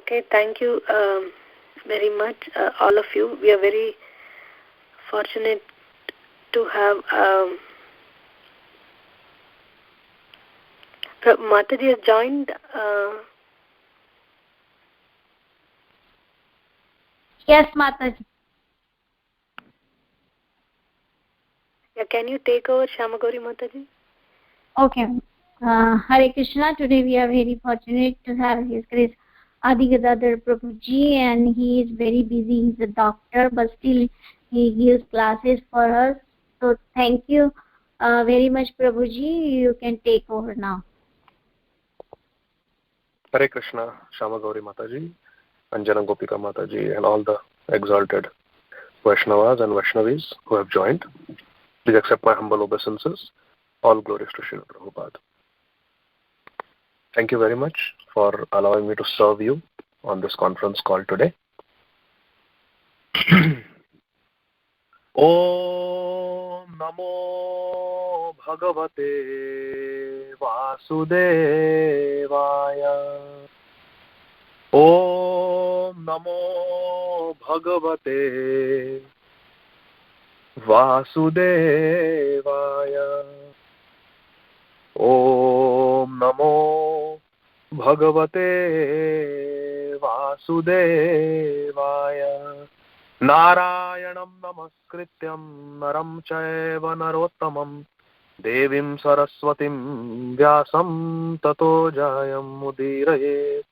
Okay, thank you very much, all of you. We are very fortunate to have Mataji has joined. Yes, Mataji. Yeah, can you take over, Shamagauri Mataji? Okay. Hare Krishna. Today we are very fortunate to have His Grace Adi Gadadhar Prabhuji, and he is very busy. He's a doctor, but still he gives classes for us. So thank you very much, Prabhuji. You can take over now. Hare Krishna, Shamagauri Mataji, Anjana Gopika Mataji, and all the exalted Vaishnavas and Vaishnavis who have joined. Please accept my humble obeisances. All glories to Srila Prabhupada. Thank you very much for allowing me to serve you on this conference call today. Om Namo Bhagavate Vasudevaya. Om Namo Bhagavate Vasudevaya. Om Namo Bhagavate Vasudevaya. Narayanam namaskrityam naram chaiva narottamam devim saraswatim vyasam tato jayam mudiraye.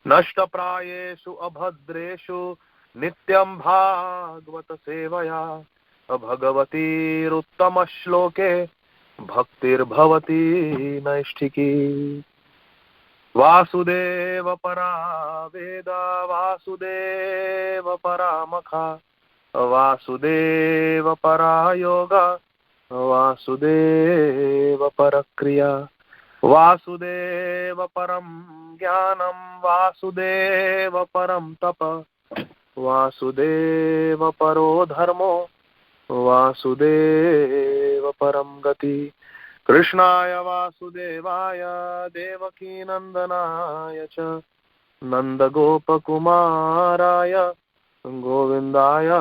Nashtaprayeshu abhadreshu nityam bhagavata sevaya bhagavati ruttama shloke bhaktir bhavati naishtiki. Vasudeva para veda vasudeva para makha vasudeva para yoga vasudeva para kriya vasudeva param jnanam vasudeva param tapa vasudeva paro dharmo vasudeva param gati. Krishnaya Vasudevaya Devaki Nandanaya Cha Nanda Gopa Kumaraya Govindaya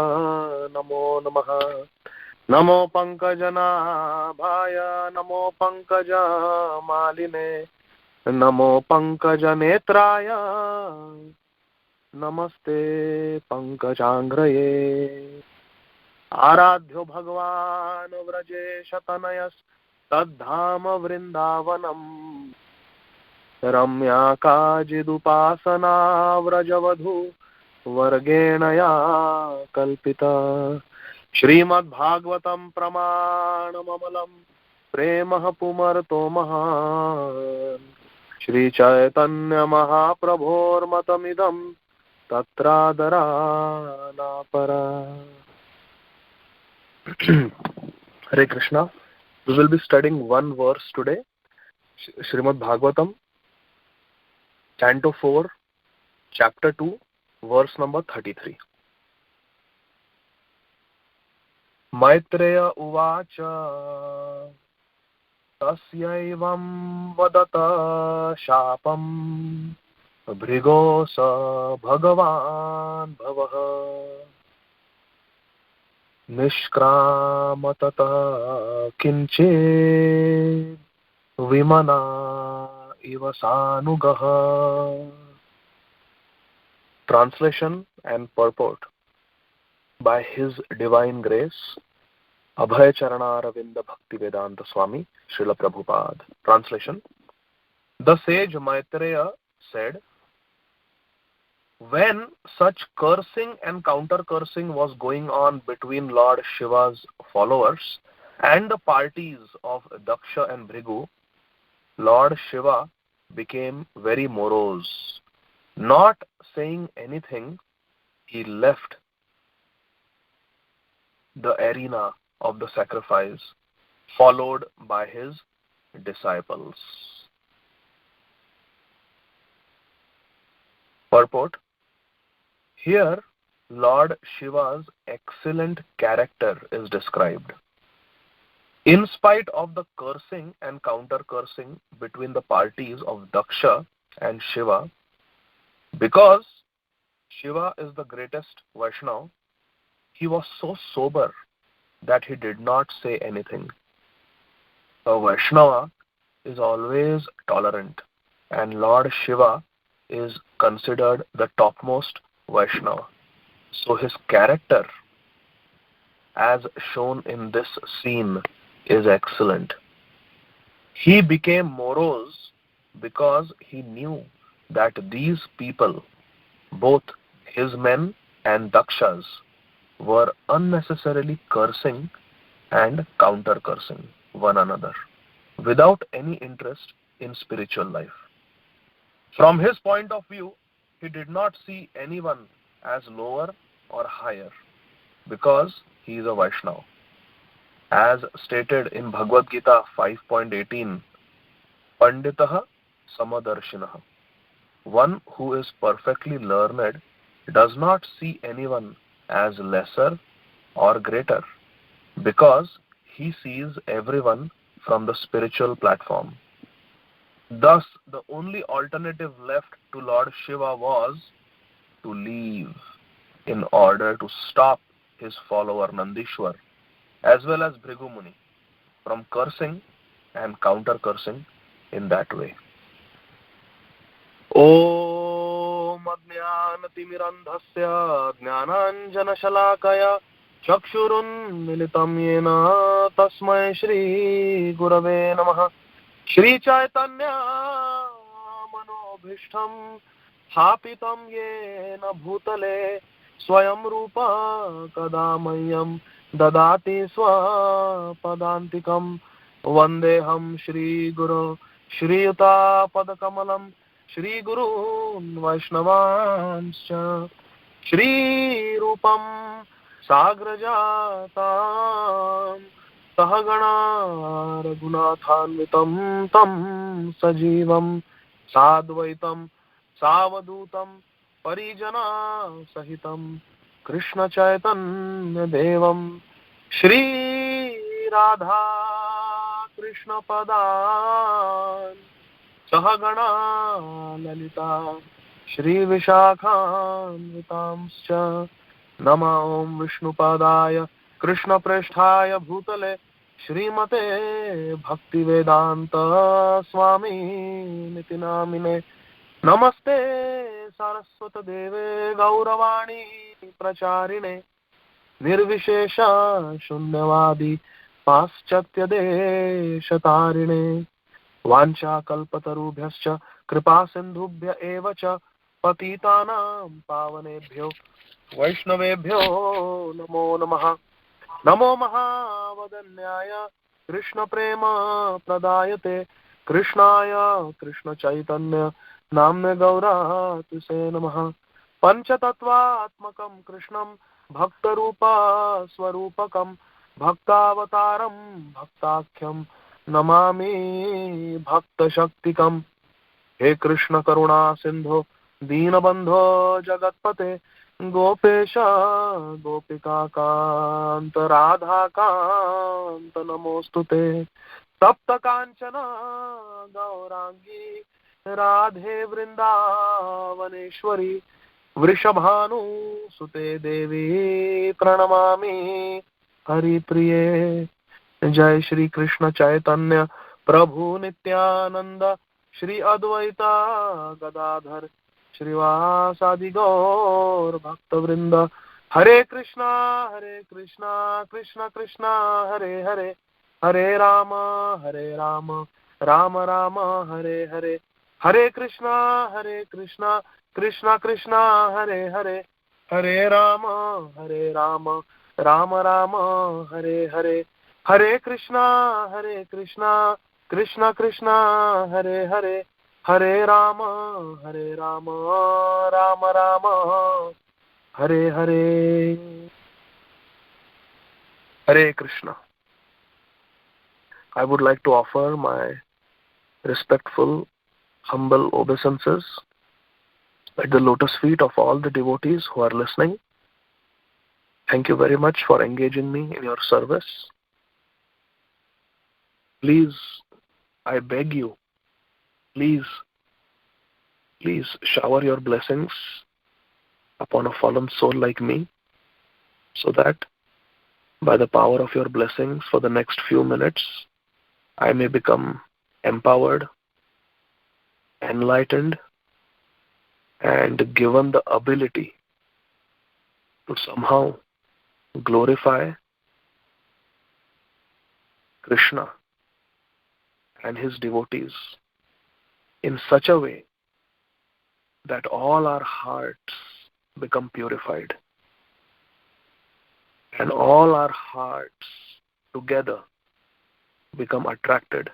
Namo Namaha. Namo Pankajana Bhaya Namo Pankaja Maline Namo Pankaja Netraya Namaste Pankajangraye. Aradhyo Bhagwan Vraje Shatanayas Tadhama Vrindavanam Ramya Kajidupasana Vrajavadhu Vargenaya Kalpita. Srimad Bhagavatam Pramanamamalam Premah Pumarto Mahan Shri Chaitanya Mahaprabhor Matamidam Tatradara Napara. Hare Krishna. We will be studying one verse today, Srimad Bhagavatam, Canto 4, Chapter 2, verse number 33. Maitreya uvacha tasyaivam vadata shapam bhrigosa bhagavan bhavaha Nishkramatata kinche vimana ivasanugaha. Translation and purport by His Divine Grace, Abhay Charana Ravinda Bhakti Vedanta Swami, Srila Prabhupada. Translation. The sage Maitreya said, when such cursing and counter-cursing was going on between Lord Shiva's followers and the parties of Daksha and Bhrigu, Lord Shiva became very morose. Not saying anything, he left the arena of the sacrifice, followed by his disciples. Purport. Here, Lord Shiva's excellent character is described. In spite of the cursing and counter-cursing between the parties of Daksha and Shiva, because Shiva is the greatest Vaishnava, he was so sober that he did not say anything. A Vaishnava is always tolerant, and Lord Shiva is considered the topmost Vaishnava. So his character, as shown in this scene, is excellent. He became morose because he knew that these people, both his men and Daksha's, were unnecessarily cursing and counter-cursing one another without any interest in spiritual life. From his point of view, he did not see anyone as lower or higher because he is a Vaishnava. As stated in Bhagavad Gita 5.18, Panditaha Samadarshinaha. One who is perfectly learned does not see anyone as lesser or greater because he sees everyone from the spiritual platform. Thus, the only alternative left to Lord Shiva was to leave in order to stop his follower Nandishwar as well as Bhrigu Muni from cursing and counter-cursing in that way. Om Ajnanatimmirandhasya Jnananjanashalakaya Chakshurunmilitam Yena Tasmai Shri Gurave Namaha. Shri Chaitanya Manobhishtam Thapitam Yena Bhutale Swayam Rupa Kadamayam Dadati Swapadantikam Vandeham Shri Guru Shri Yuta Padakamalam Shri Gurun Vaishnavanscha Shri Rupam Sagrajatam Sahagana Raghunathanvitam Tam Sajivam Sadvaitam Savadutam Parijana Sahitam Krishna Chaitanya Devam Shri Radha Krishna Padan Sahagana Lalita Shri Vishakhanvitamscha Nama Om Vishnupadaya Krishna Preshthaya Bhutale Shrimate Bhaktivedanta Swami Niti Namine Namaste Saraswata Deve Gauravani Pracharine Nirvishesha Shunyavadi Paschatya Deshatarine Vancha Kalpatarubhyascha Kripa Sindhubhya Evacha Patitanam Pavanebhyo Vaishnavebhyo Namo Namaha. Namo Mahavadanyaya Krishna Prema Pradayate Krishnaya Krishna Chaitanya Namne Gaura Tuse Namaha. Panchatattvatmakam Krishnam Bhaktarupa Swarupakam Bhaktavataram Bhaktakhyam Namami Bhakta Shaktikam. He Krishna Karuna Sindho Deenabandho Jagatpate Gopesha Gopika Kanta Radha Kanta Namostute Tapta Kanchana Gaurangi Radhe Vrindavaneshwari Vrishabhanu Sute Devi Pranamami Hari Priye. Jai Shri Krishna Chaitanya Prabhu Nityananda Shri Advaita Gadadhar Shrivasadi Gaur Bhakta Vrinda. Hare Krishna Krishna Krishna Hare Hare, Hare Rama Rama Rama Hare Hare. Hare Krishna Krishna Krishna Hare Hare, Hare Rama Rama Rama Hare Hare. Hare Krishna Krishna Krishna Hare Hare, Hare Rama Rama Rama Hare Hare. Hare Krishna. I would like to offer my respectful, humble obeisances at the lotus feet of all the devotees who are listening. Thank you very much for engaging me in your service. Please, I beg you, please shower your blessings upon a fallen soul like me, so that by the power of your blessings for the next few minutes, I may become empowered, enlightened, and given the ability to somehow glorify Krishna and his devotees in such a way that all our hearts become purified and all our hearts together become attracted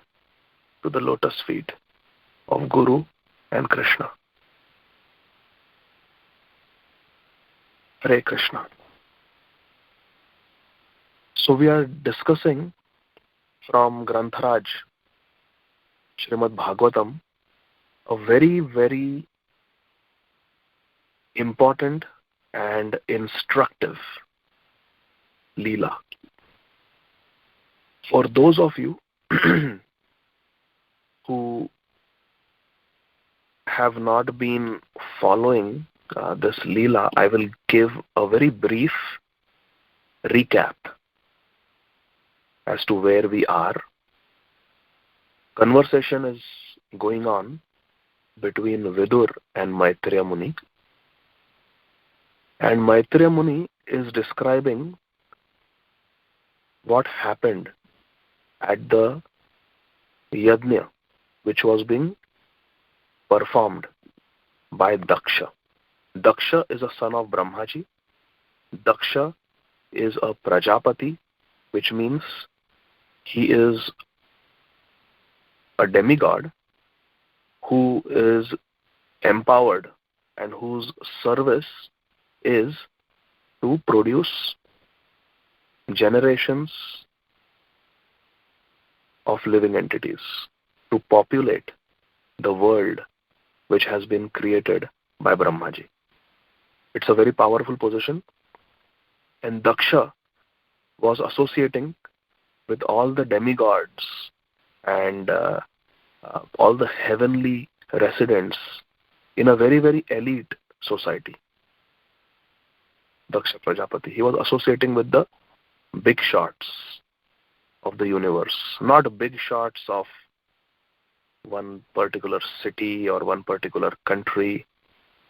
to the lotus feet of Guru and Krishna. Hare Krishna. So we are discussing from Grantharaj, Srimad Bhagavatam, a very, very important and instructive Leela. For those of you who have not been following this Leela, I will give a very brief recap as to where we are. Conversation is going on between Vidur and Maitreya Muni. And Maitreya Muni is describing what happened at the yajna which was being performed by Daksha. Daksha is a son of Brahmaji. Daksha is a Prajapati, which means he is a demigod who is empowered and whose service is to produce generations of living entities, to populate the world which has been created by Brahmaji. It's a very powerful position, and Daksha was associating with all the demigods and all the heavenly residents in a very, very elite society. Daksha Prajapati, he was associating with the big shots of the universe, not big shots of one particular city or one particular country.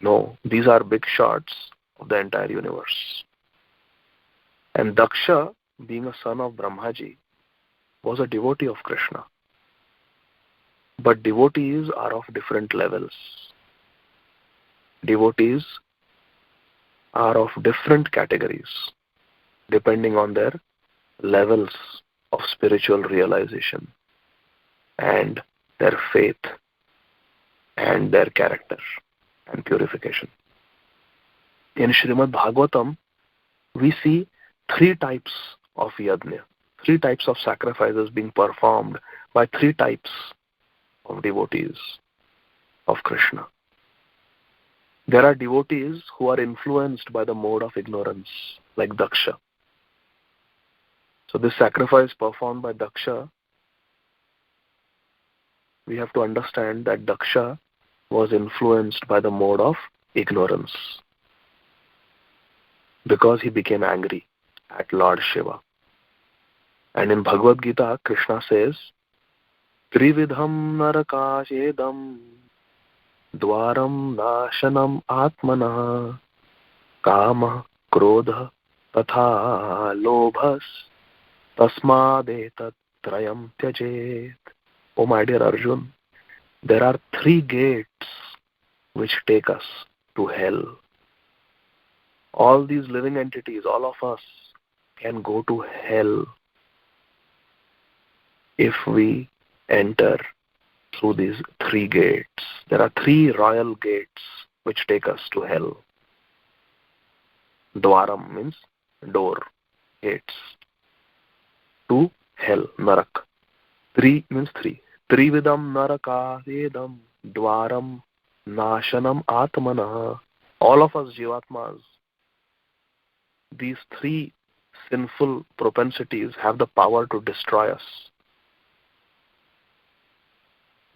No, these are big shots of the entire universe. And Daksha, being a son of Brahmaji, was a devotee of Krishna. But devotees are of different levels. Devotees are of different categories, depending on their levels of spiritual realization and their faith and their character and purification. In Srimad Bhagavatam, we see three types of yajna, three types of sacrifices being performed by three types of devotees of Krishna. There are devotees who are influenced by the mode of ignorance, like Daksha. So this sacrifice performed by Daksha, we have to understand that Daksha was influenced by the mode of ignorance because he became angry at Lord Shiva. And in Bhagavad Gita, Krishna says, Trividham narakashedam dwaram nashanam atmana kama krodha tatha lobhas tasmadetat trayam tyajet. Oh my dear Arjun, there are three gates which take us to hell. All these living entities, all of us, can go to hell if we enter through these three gates. There are three royal gates which take us to hell. Dwaram means door, gates. To hell, narak. Three means three. Trividam naraka vedam dwaram nashanam atmana. All of us jivatmas, these three sinful propensities have the power to destroy us.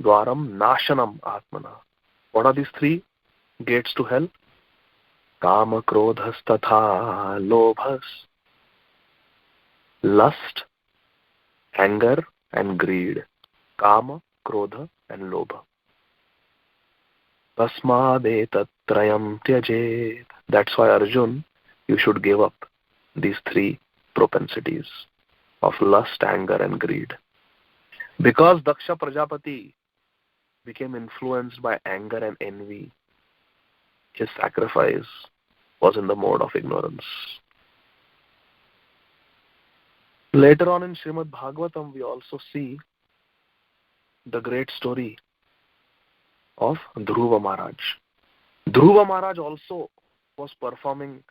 Dwaram nashanam atmana. What are these three gates to hell? Kama krodhas tatha lobhas. Lust, anger and greed. Kama, krodha and lobha. Tasmadetattrayam tyajet. That's why, Arjun, you should give up these three propensities of lust, anger and greed. Because Daksha Prajapati became influenced by anger and envy, his sacrifice was in the mode of ignorance. Later on in Srimad Bhagavatam, we also see the great story of Dhruva Maharaj. Dhruva Maharaj also was performing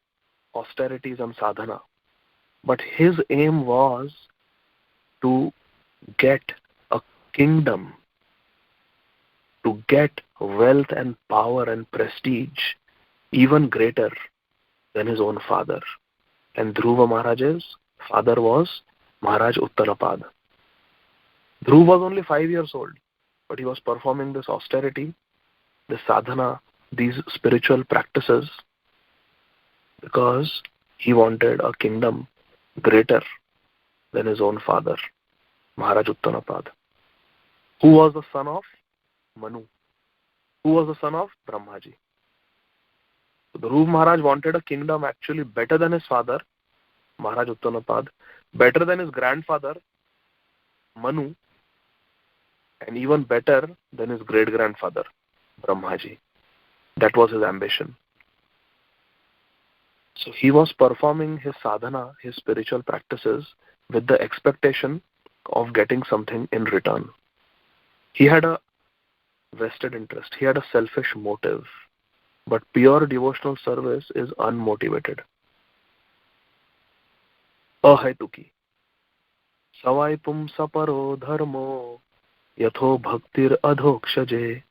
austerities and sadhana, but his aim was to get a kingdom, to get wealth and power and prestige even greater than his own father. And Dhruva Maharaj's father was Maharaj Uttanapad. Dhruva was only 5 years old, but he was performing this austerity, this sadhana, these spiritual practices because he wanted a kingdom greater than his own father, Maharaj Uttanapad, who was the son of Manu, who was the son of Brahmaji. So Dhruva Maharaj wanted a kingdom actually better than his father, Maharaj Uttanapad, better than his grandfather, Manu, and even better than his great-grandfather, Brahmaji. That was his ambition. So he was performing his sadhana, his spiritual practices, with the expectation of getting something in return. He had a vested interest. He had a selfish motive. But pure devotional service is unmotivated. Ahaituki. Savaipum saparo dharmo yatho bhaktir adhokshaje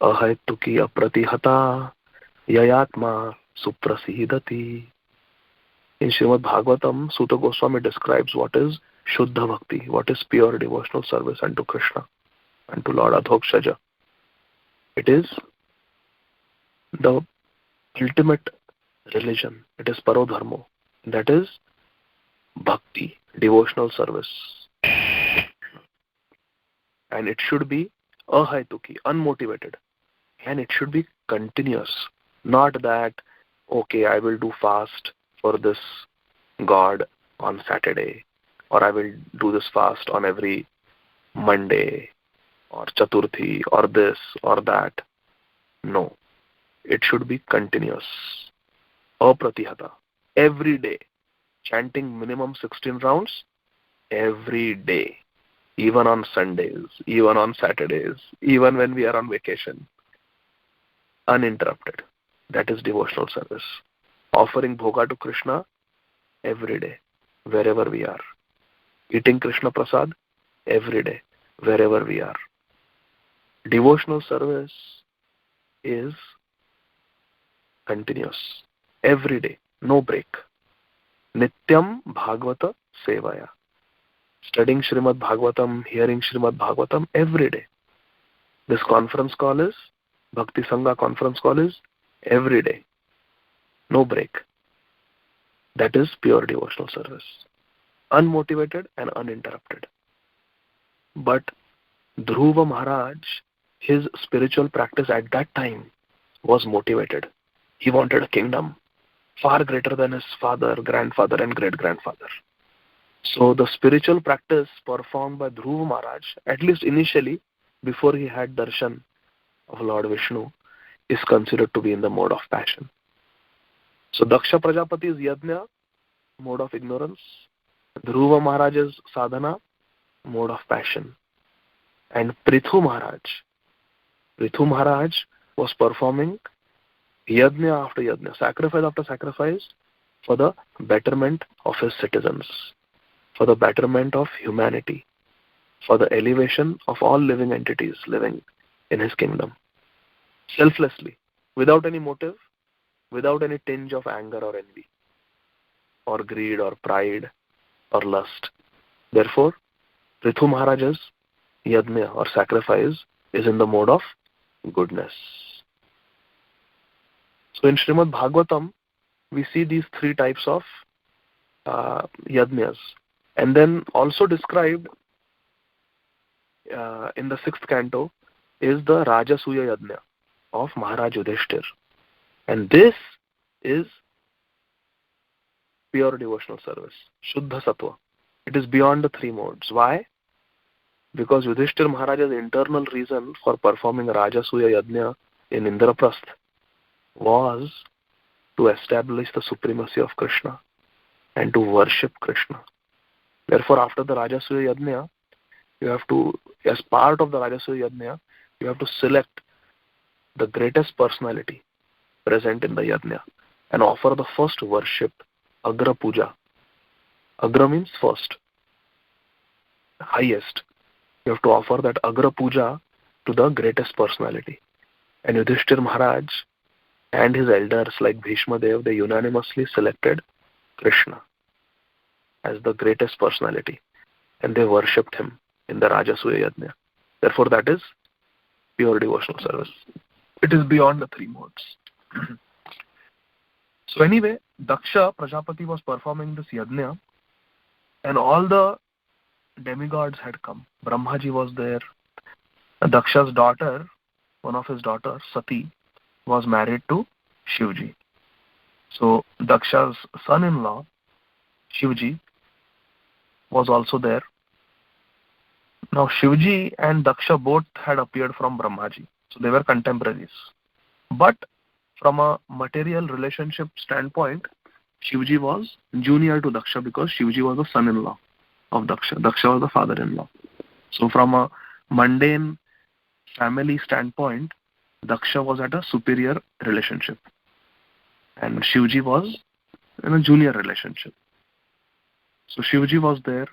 ahaituki apratihata yayatma suprasidati. In Srimad Bhagavatam, Sutta Goswami describes what is Shuddha Bhakti, what is pure devotional service unto Krishna, unto Lord Adhokshaja. It is the ultimate religion. It is parodharmo. That is bhakti, devotional service. And it should be ahaituki, unmotivated. And it should be continuous. Not that, okay, I will do fast for this God on Saturday, or I will do this fast on every Monday, or Chaturthi, or this, or that. No. It should be continuous. Apratihata. Every day. Chanting minimum 16 rounds every day. Even on Sundays, even on Saturdays, even when we are on vacation. Uninterrupted. That is devotional service. Offering bhoga to Krishna every day, wherever we are. Eating Krishna Prasad every day, wherever we are. Devotional service is continuous. Every day, no break. Nityam Bhagavata Sevaya. Studying Srimad Bhagavatam, hearing Srimad Bhagavatam every day. This conference call is, Bhakti Sangha conference call is every day. No break. That is pure devotional service. Unmotivated and uninterrupted. But Dhruva Maharaj, his spiritual practice at that time was motivated. He wanted a kingdom far greater than his father, grandfather and great-grandfather. So the spiritual practice performed by Dhruva Maharaj, at least initially, before he had darshan of Lord Vishnu, is considered to be in the mode of passion. So Daksha Prajapati's yajna, mode of ignorance. Dhruva Maharaj's sadhana, mode of passion. And Prithu Maharaj was performing yajna after yajna, sacrifice after sacrifice, for the betterment of his citizens, for the betterment of humanity, for the elevation of all living entities living in his kingdom. Selflessly, without any motive, without any tinge of anger or envy, or greed or pride or lust. Therefore, Prithu Maharaj's yajna or sacrifice is in the mode of goodness. So So in Srimad Bhagavatam, we see these three types of yajnas. And then also described in the 6th canto is the Rajasuya Yajna of Maharaj Yudhishthir. And this is pure devotional service, Shuddha Sattva. It is beyond the three modes. Why? Because Yudhishthir Maharaj's internal reason for performing Rajasuya Yajna in Indraprasth was to establish the supremacy of Krishna and to worship Krishna. Therefore, after the Rajasuya Yajna, you have to, as part of the Rajasuya Yajna, you have to select the greatest personality present in the Yajna and offer the first worship, Agra Puja. Agra means first, highest. You have to offer that Agra Puja to the greatest personality. And Yudhishthir Maharaj and his elders like Bhishma Dev, they unanimously selected Krishna as the greatest personality. And they worshipped him in the Rajasuya Yajna. Therefore, that is pure devotional service. It is beyond the three modes. So anyway, Daksha Prajapati was performing this Yajna, and all the demigods had come. Brahmaji was there. Daksha's daughter, one of his daughters, Sati, was married to Shivji. So Daksha's son-in-law, Shivji, was also there. Now Shivji and Daksha both had appeared from Brahmaji. So they were contemporaries. But from a material relationship standpoint, Shivji was junior to Daksha because Shivji was the son-in-law of Daksha. Daksha was the father-in-law. So from a mundane family standpoint, Daksha was at a superior relationship. And Shivji was in a junior relationship. So Shivji was there,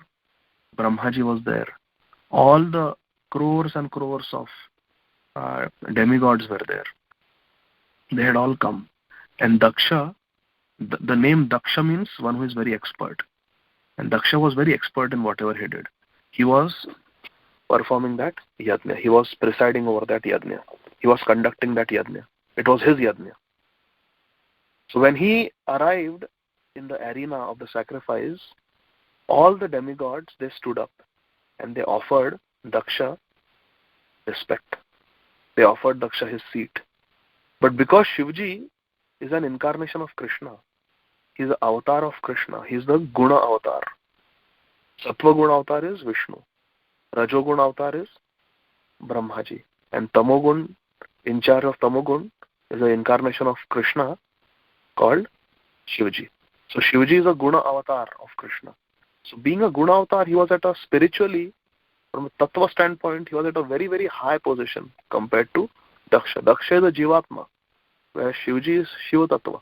Brahmaji was there. All the crores and crores of demigods were there. They had all come. And Daksha, the name Daksha means one who is very expert. And Daksha was very expert in whatever he did. He was performing that yajna. He was presiding over that yajna. He was conducting that yajna. It was his yajna. So when he arrived in the arena of the sacrifice, all the demigods, they stood up and they offered Daksha respect. They offered Daksha his seat. But because Shivji is an incarnation of Krishna, he is the avatar of Krishna, he is the Guna avatar. Sattva Guna avatar is Vishnu. Rajogun avatar is Brahmaji. And Tamogun, in charge of Tamogun, is the incarnation of Krishna called Shivji. So Shivji is a Guna avatar of Krishna. So being a Guna avatar, he was at a spiritually, from a Tattva standpoint, he was at a very, very high position compared to Daksha. Daksha is a Jivatma, whereas Shivji is Shiva Tattva.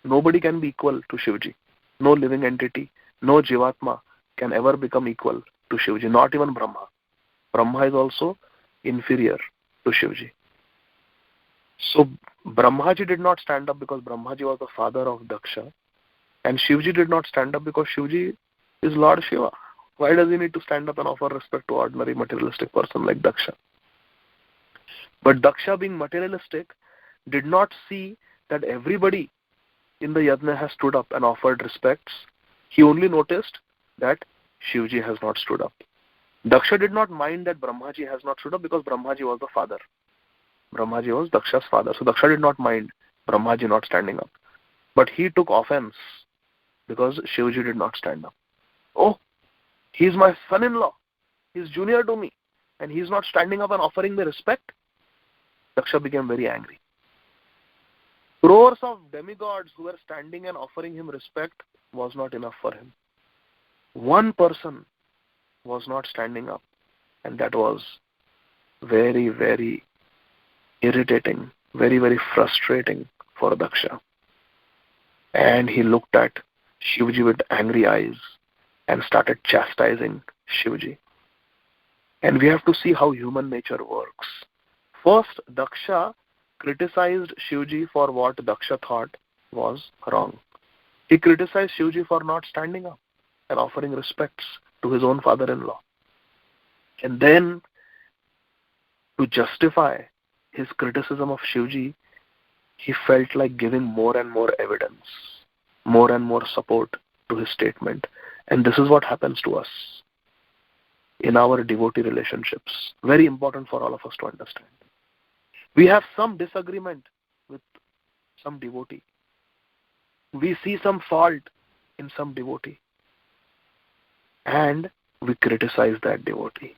Nobody can be equal to Shivji. No living entity, no Jivatma can ever become equal to Shivji, not even Brahma. Brahma is also inferior to Shivji. So Brahmaji did not stand up because Brahmaji was the father of Daksha, and Shivji did not stand up because Shivji is Lord Shiva. Why does he need to stand up and offer respect to ordinary materialistic person like Daksha? But Daksha, being materialistic, did not see that everybody in the yajna has stood up and offered respects. He only noticed that Shivji has not stood up. Daksha did not mind that Brahmaji has not stood up because Brahmaji was the father. Brahmaji was Daksha's father. So Daksha did not mind Brahmaji not standing up. But he took offense because Shivji did not stand up. Oh, he's my son-in-law. He's junior to me. And he's not standing up and offering me respect. Daksha became very angry. Crores of demigods who were standing and offering him respect was not enough for him. One person was not standing up, and that was very, very irritating, very, very frustrating for Daksha. And he looked at Shivji with angry eyes and started chastising Shivji. And we have to see how human nature works. First, Daksha criticized Shivji for what Daksha thought was wrong. He criticized Shivji for not standing up and offering respects to his own father-in-law. And then, to justify his criticism of Shivji, he felt like giving more and more evidence, more and more support to his statement. And this is what happens to us in our devotee relationships. Very important for all of us to understand. We have some disagreement with some devotee. We see some fault in some devotee. And we criticize that devotee.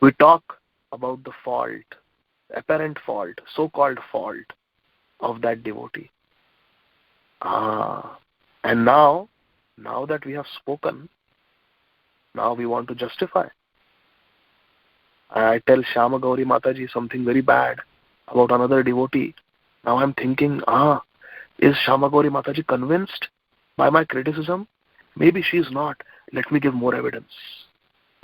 We talk about the fault, apparent fault, so-called fault of that devotee. And now that we have spoken, now we want to justify. I tell Shyama Gauri Mataji something very bad about another devotee. Now I'm thinking, is Shyama Gauri Mataji convinced by my criticism? Maybe she is not. Let me give more evidence.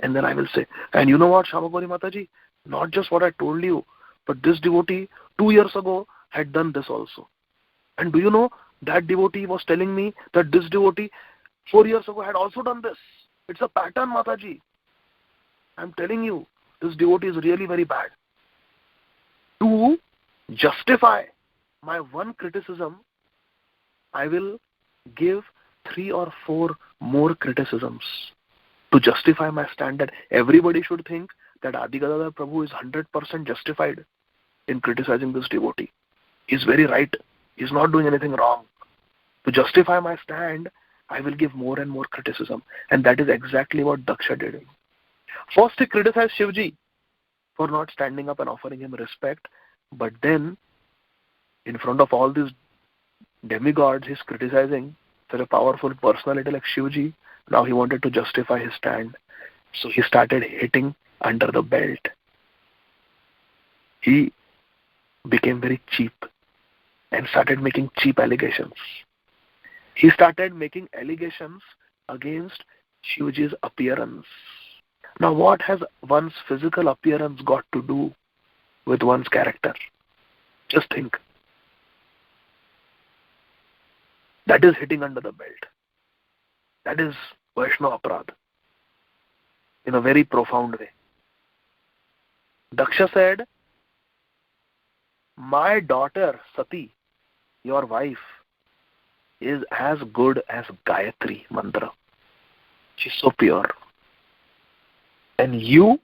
And then I will say, and you know what, Shyama Gauri Mataji? Not just what I told you, but this devotee 2 years ago had done this also. And do you know, that devotee was telling me that this devotee 4 years ago had also done this. It's a pattern, Mataji. I'm telling you, this devotee is really very bad. To justify my one criticism, I will give 3 or 4 more criticisms to justify my stand that everybody should think that Adi Gadadhar Prabhu is 100% justified in criticizing this devotee. He's very right. He's not doing anything wrong. To justify my stand, I will give more and more criticism. And that is exactly what Daksha did. First, he criticized Shivji for not standing up and offering him respect. But then, in front of all these demigods, he's criticizing such a powerful personality like Shivji. Now he wanted to justify his stand. So he started hitting under the belt. He became very cheap and started making cheap allegations. He started making allegations against Shivji's appearance. Now what has one's physical appearance got to do with one's character? Just think. That is hitting under the belt. That is Vaishnava Aparadha in a very profound way. Daksha said, my daughter Sati, your wife, is as good as Gayatri mantra. She's so pure. And you,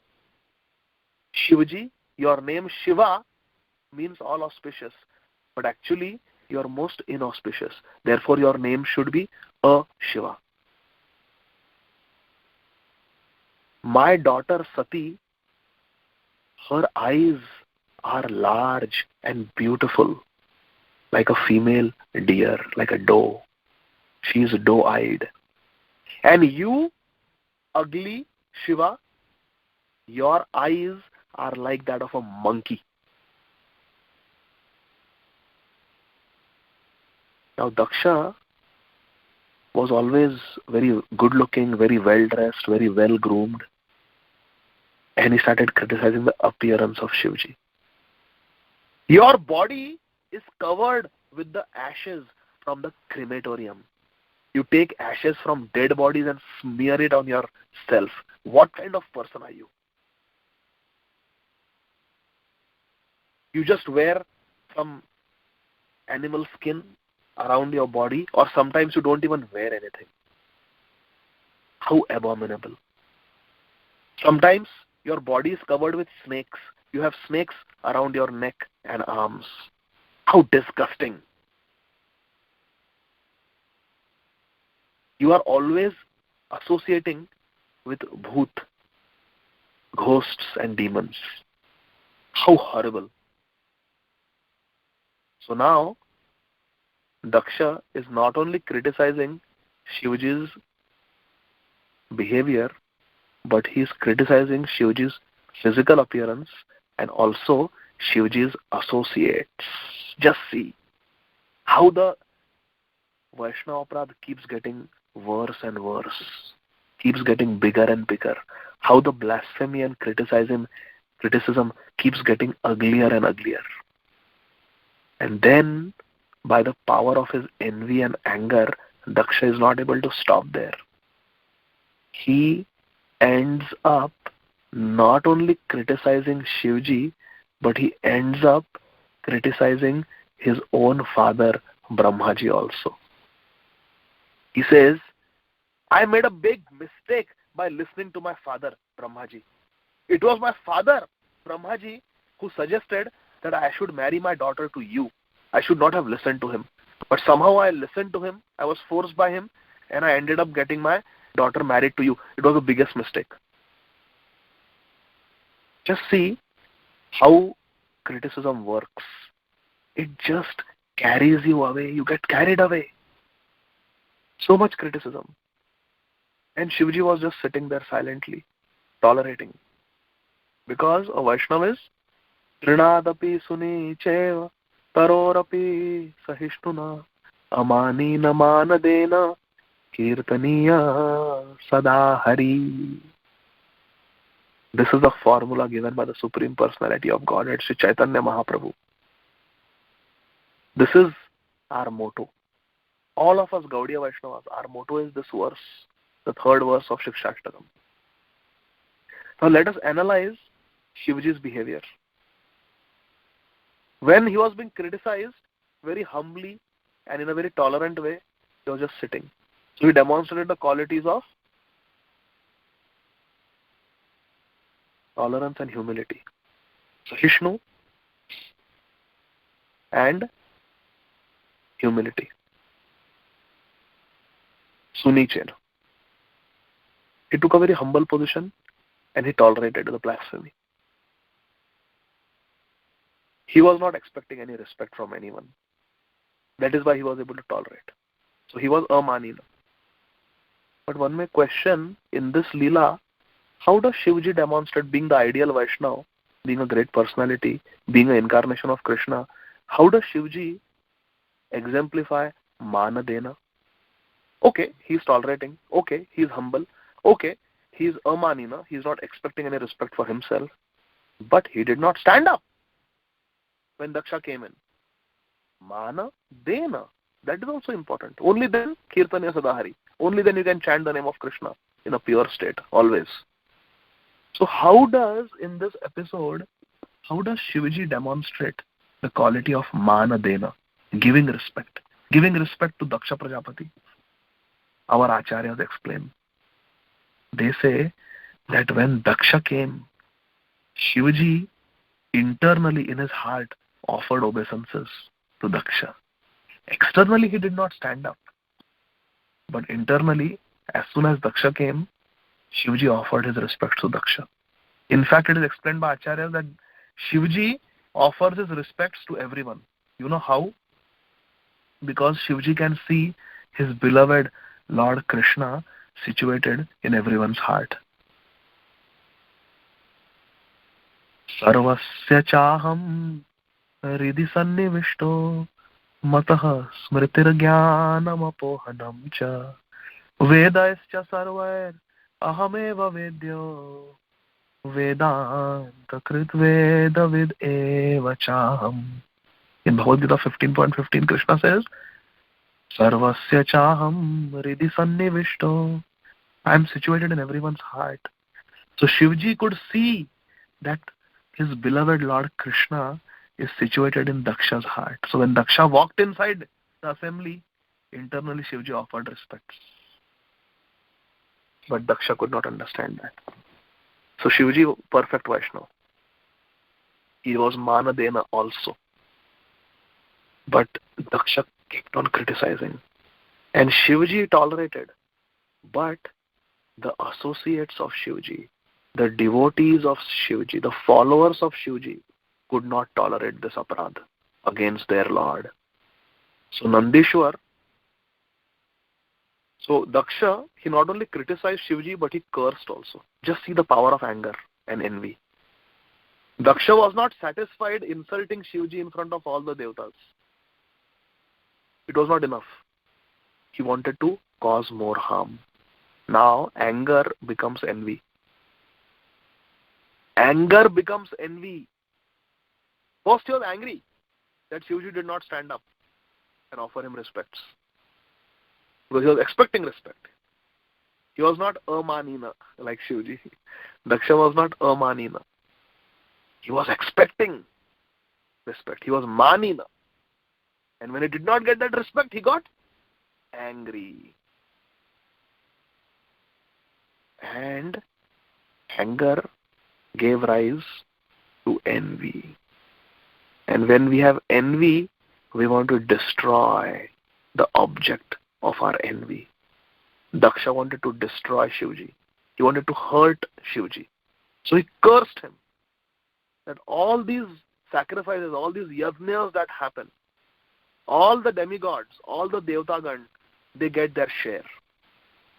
Shivji, your name Shiva means all auspicious, but actually you are most inauspicious. Therefore your name should be Shiva. My daughter Sati, her eyes are large and beautiful, like a female deer, like a doe. She is doe-eyed. And you, ugly Shiva, your eyes are like that of a monkey. Now Daksha was always very good looking, very well dressed, very well groomed. And he started criticizing the appearance of Shivji. Your body is covered with the ashes from the crematorium. You take ashes from dead bodies and smear it on yourself. What kind of person are you? You just wear some animal skin around your body, or sometimes you don't even wear anything. How abominable. Sometimes your body is covered with snakes. You have snakes around your neck and arms. How disgusting. You are always associating with bhoot, ghosts and demons. How horrible. So now, Daksha is not only criticizing Shivji's behavior, but he is criticizing Shivji's physical appearance and also Shivji's associates. Just see how the Vaishnava Aparadha keeps getting worse and worse, keeps getting bigger and bigger, how the blasphemy and criticism keeps getting uglier and uglier. And then, by the power of his envy and anger, Daksha is not able to stop there. He ends up not only criticizing Shivji, but he ends up criticizing his own father, Brahmaji also. He says, I made a big mistake by listening to my father, Brahmaji. It was my father, Brahmaji, who suggested that I should marry my daughter to you. I should not have listened to him. But somehow I listened to him, I was forced by him, and I ended up getting my daughter married to you. It was the biggest mistake. Just see how criticism works. It just carries you away. You get carried away. So much criticism. And Shivji was just sitting there silently, tolerating. Because a Vaishnava is Trinadapi suni cheva tarorapi sahishtuna amani namana dena kirtaniya sada hari. This is the formula given by the Supreme Personality of Godhead, Sri Chaitanya Mahaprabhu. This is our motto. All of us Gaudiya Vaishnavas, our motto is this verse, the third verse of Shikshashtakam. Now let us analyze Shivji's behavior. When he was being criticized, very humbly and in a very tolerant way, he was just sitting. So he demonstrated the qualities of tolerance and humility. Sahishnু and humility. Sunichena. He took a very humble position and he tolerated the blasphemy. He was not expecting any respect from anyone. That is why he was able to tolerate. So he was amanina. But one may question, in this Leela, how does Shivji demonstrate being the ideal Vaishnava, being a great personality, being an incarnation of Krishna? How does Shivji exemplify Manadena? Okay, he's tolerating. Okay, he's humble. Okay, he's amanina. He's not expecting any respect for himself. But he did not stand up when Daksha came in. Mana Dena. That is also important. Only then Kirtanya Sadahari. Only then you can chant the name of Krishna in a pure state, always. So how does, in this episode, how does Shivji demonstrate the quality of Mana Dena? Giving respect. Giving respect to Daksha Prajapati. Our Acharyas explain. They say that when Daksha came, Shivji internally in his heart offered obeisances to Daksha. Externally he did not stand up. But internally, as soon as Daksha came, Shivji offered his respect to Daksha. In fact, it is explained by Acharya that Shivji offers his respects to everyone. You know how? Because Shivji can see his beloved Lord Krishna situated in everyone's heart. Sarvasya chaham ridhi sannivishto matah smritir jnanam apohanam cha vedaischa sarvair ahameva vedyo vedanta krit veda vid eva chaham. In Bhagavad Gita 15.15, Krishna says, Sarvasya chaham ridhi sannivishto. I am situated in everyone's heart. So Shivji could see that his beloved Lord Krishna is situated in Daksha's heart. So when Daksha walked inside the assembly, internally Shivji offered respects. But Daksha could not understand that. So Shivji, perfect Vaishnava. He was Manadena also. But Daksha kept on criticizing. And Shivji tolerated. But the associates of Shivji, the devotees of Shivji, the followers of Shivji could not tolerate this aparadh against their Lord. So Nandishwar, so Daksha, he not only criticized Shivji, but he cursed also. Just see the power of anger and envy. Daksha was not satisfied insulting Shivji in front of all the devatas. It was not enough. He wanted to cause more harm. Now anger becomes envy. Anger becomes envy. First he was angry that Shivji did not stand up and offer him respects. Because he was expecting respect. He was not amanina like Shivji. Daksha was not amanina. He was expecting. respect. He was manina. And when he did not get that respect, he got angry. And anger gave rise to envy. And when we have envy, we want to destroy the object of our envy. Daksha wanted to destroy Shivji. He wanted to hurt Shivji. So he cursed him that all these sacrifices, all these yajnas that happen, all the demigods, all the Devtagan, they get their share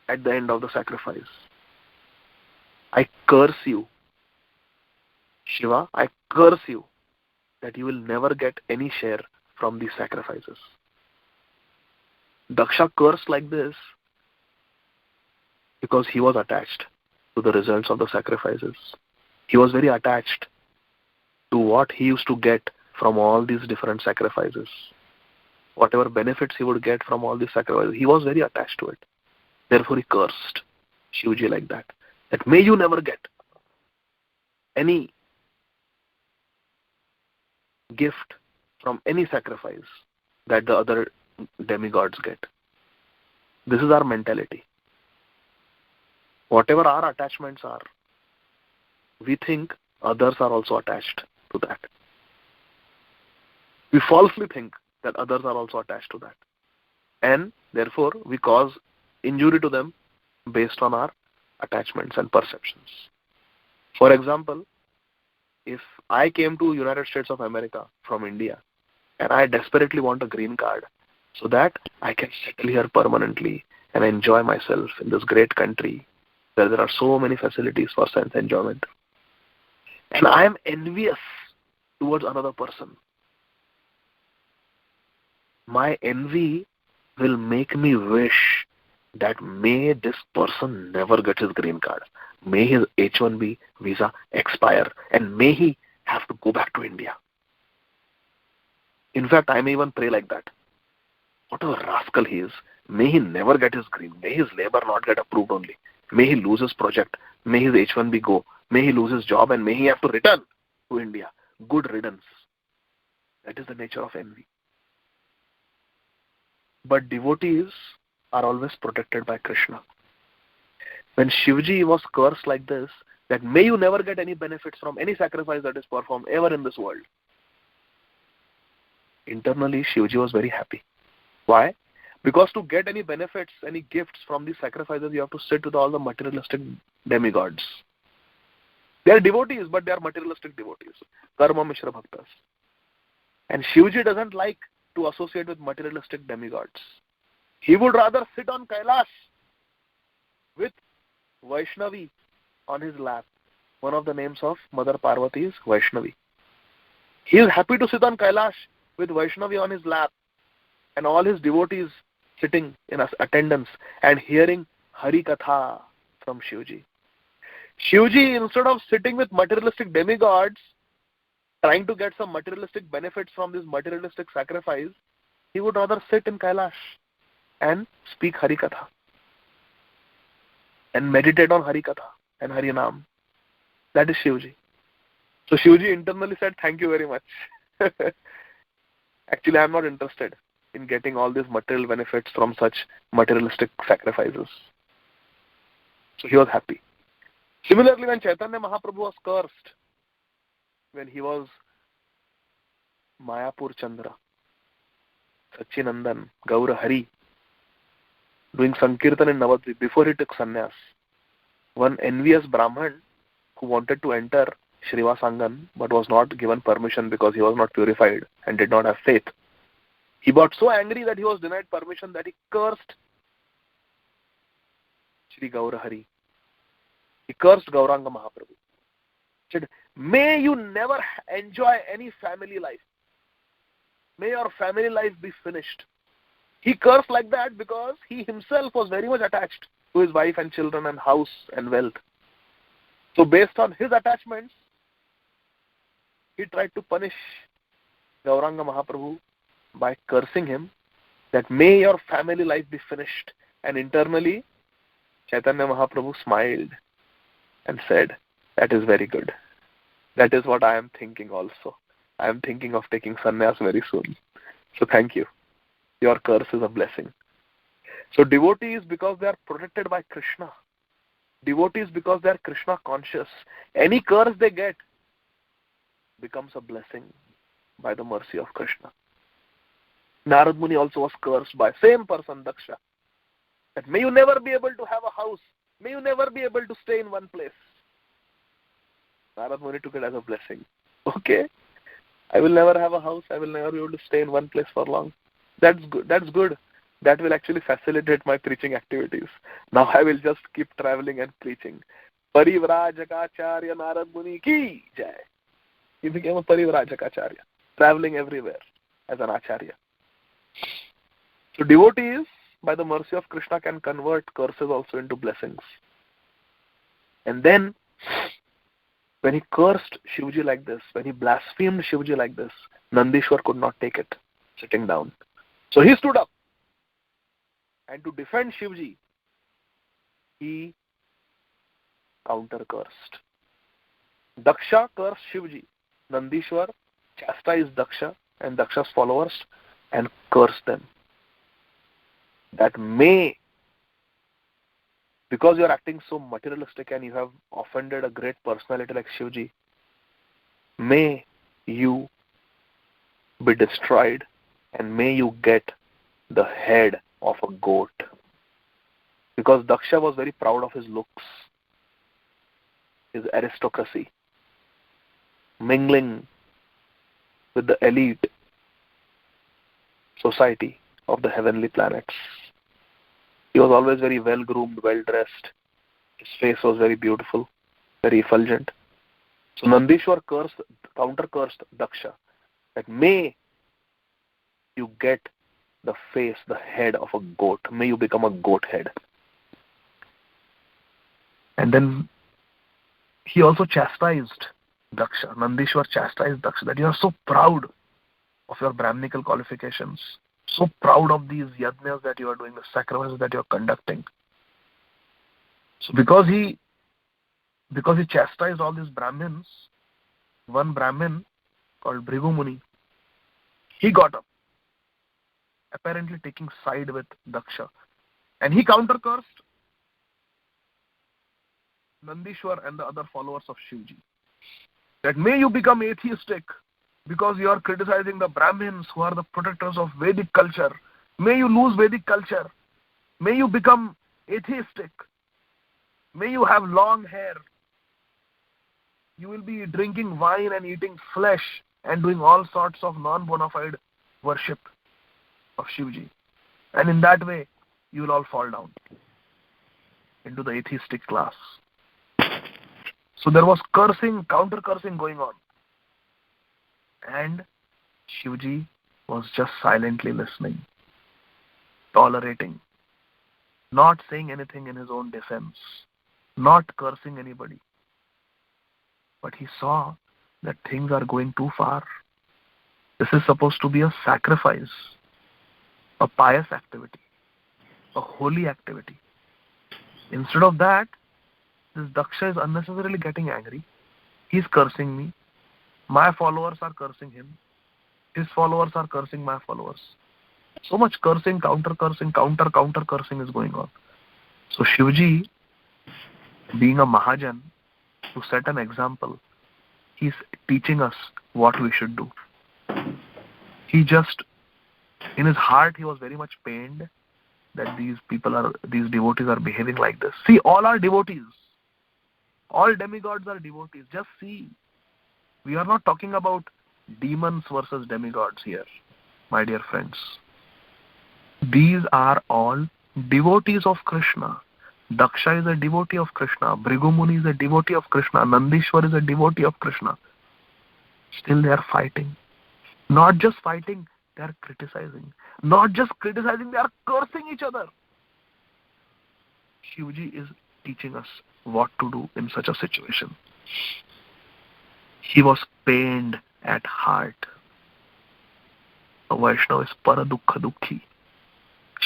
at the end of the sacrifice. I curse you, Shiva, I curse you that you will never get any share from these sacrifices. Daksha cursed like this because he was attached to the results of the sacrifices. He was very attached to what he used to get from all these different sacrifices. Whatever benefits he would get from all these sacrifices, he was very attached to it. Therefore he cursed Shivji like that may you never get any gift from any sacrifice that the other demigods get. This is our mentality. Whatever our attachments are, we think others are also attached to that. We falsely think that others are also attached to that. And therefore, we cause injury to them based on our attachments and perceptions. For example, if I came to United States of America from India and I desperately want a green card so that I can settle here permanently and enjoy myself in this great country where there are so many facilities for sense enjoyment, and I am envious towards another person, my envy will make me wish that may this person never get his green card. May his H-1B visa expire and may he have to go back to India. In fact, I may even pray like that. What a rascal he is. May he never get his green. May his labor not get approved only. May he lose his project. May his H-1B go. May he lose his job and may he have to return to India. Good riddance. That is the nature of envy. But devotees are always protected by Krishna. When Shivji was cursed like this, that may you never get any benefits from any sacrifice that is performed ever in this world, internally Shivji was very happy. Why? Because to get any benefits, any gifts from these sacrifices, you have to sit with all the materialistic demigods. They are devotees, but they are materialistic devotees. Karma Mishra Bhaktas. And Shivji doesn't like to associate with materialistic demigods. He would rather sit on Kailash with Vaishnavi on his lap. One of the names of Mother Parvati is Vaishnavi. He is happy to sit on Kailash with Vaishnavi on his lap and all his devotees sitting in attendance and hearing Hari Katha from Shivji. Shivji, instead of sitting with materialistic demigods, trying to get some materialistic benefits from this materialistic sacrifice, he would rather sit in Kailash and speak Hari Katha and meditate on Hari Katha and Hari Naam. That is Shivji. So Shivji internally said, thank you very much. Actually, I am not interested in getting all these material benefits from such materialistic sacrifices. So he was happy. Similarly, when Chaitanya Mahaprabhu was cursed, when he was Mayapur Chandra, Sachinandan, Gaura Hari, doing Sankirtan in Navadvip before he took sannyas, one envious Brahman who wanted to enter Srivasangan but was not given permission because he was not purified and did not have faith. He got so angry that he was denied permission that he cursed Shri Gaura Hari. He cursed Gauranga Mahaprabhu. He said, may you never enjoy any family life. May your family life be finished. He cursed like that because he himself was very much attached to his wife and children and house and wealth. So based on his attachments, he tried to punish Gauranga Mahaprabhu by cursing him that may your family life be finished. And internally, Chaitanya Mahaprabhu smiled and said, that is very good. That is what I am thinking also. I am thinking of taking sannyas very soon. So thank you. Your curse is a blessing. So devotees, because they are protected by Krishna. Devotees, because they are Krishna conscious. Any curse they get becomes a blessing by the mercy of Krishna. Narad Muni also was cursed by same person, Daksha. That may you never be able to have a house. May you never be able to stay in one place. Narad Muni took it as a blessing. Okay, I will never have a house. I will never be able to stay in one place for long. That's good. That's good. That will actually facilitate my preaching activities. Now I will just keep traveling and preaching. Parivrajaka Narad Muni ki jai. He became a Parivrajaka, traveling everywhere as an acharya. So devotees, by the mercy of Krishna, can convert curses also into blessings. And then, when he cursed Shivji like this, when he blasphemed Shivji like this, Nandishwar could not take it, sitting down. So he stood up. And to defend Shivji, he counter-cursed. Daksha cursed Shivji. Nandishwar chastised Daksha and Daksha's followers and cursed them. That may, because you are acting so materialistic and you have offended a great personality like Shivji, may you be destroyed and may you get the head of a goat. Because Daksha was very proud of his looks, his aristocracy, mingling with the elite society of the heavenly planets. He was always very well-groomed, well-dressed. His face was very beautiful, very effulgent. So Nandishwar counter-cursed Daksha that may you get the face, the head of a goat. May you become a goat head. And then he also chastised Daksha. Nandishwar chastised Daksha that you are so proud of your Brahminical qualifications, so proud of these yajnas that you are doing, the sacrifices that you are conducting. So because he chastised all these Brahmins, one Brahmin called Bhrigu Muni, he got up, apparently taking side with Daksha. And he counter-cursed Nandishwar and the other followers of Shivji. That may you become atheistic because you are criticizing the Brahmins who are the protectors of Vedic culture. May you lose Vedic culture. May you become atheistic. May you have long hair. You will be drinking wine and eating flesh and doing all sorts of non-bona fide worship of Shivji. And in that way, you will all fall down into the atheistic class. So there was cursing, counter-cursing going on. And Shivji was just silently listening, tolerating, not saying anything in his own defense, not cursing anybody. But he saw that things are going too far. This is supposed to be a sacrifice, a pious activity, a holy activity. Instead of that, this Daksha is unnecessarily getting angry. He's cursing me. My followers are cursing him. His followers are cursing my followers. So much cursing, counter-cursing, counter-cursing is going on. So Shivji, being a Mahajan, to set an example, he's teaching us what we should do. He just, in his heart, he was very much pained that these devotees are behaving like this. See, all are devotees. All demigods are devotees. Just see. We are not talking about demons versus demigods here, my dear friends. These are all devotees of Krishna. Daksha is a devotee of Krishna. Bhrigu Muni is a devotee of Krishna. Nandishwar is a devotee of Krishna. Still they are fighting. Not just fighting, they are criticizing. Not just criticizing, they are cursing each other. Shivji is teaching us what to do in such a situation. He was pained at heart. A Vaishnava is paradukha dukhi.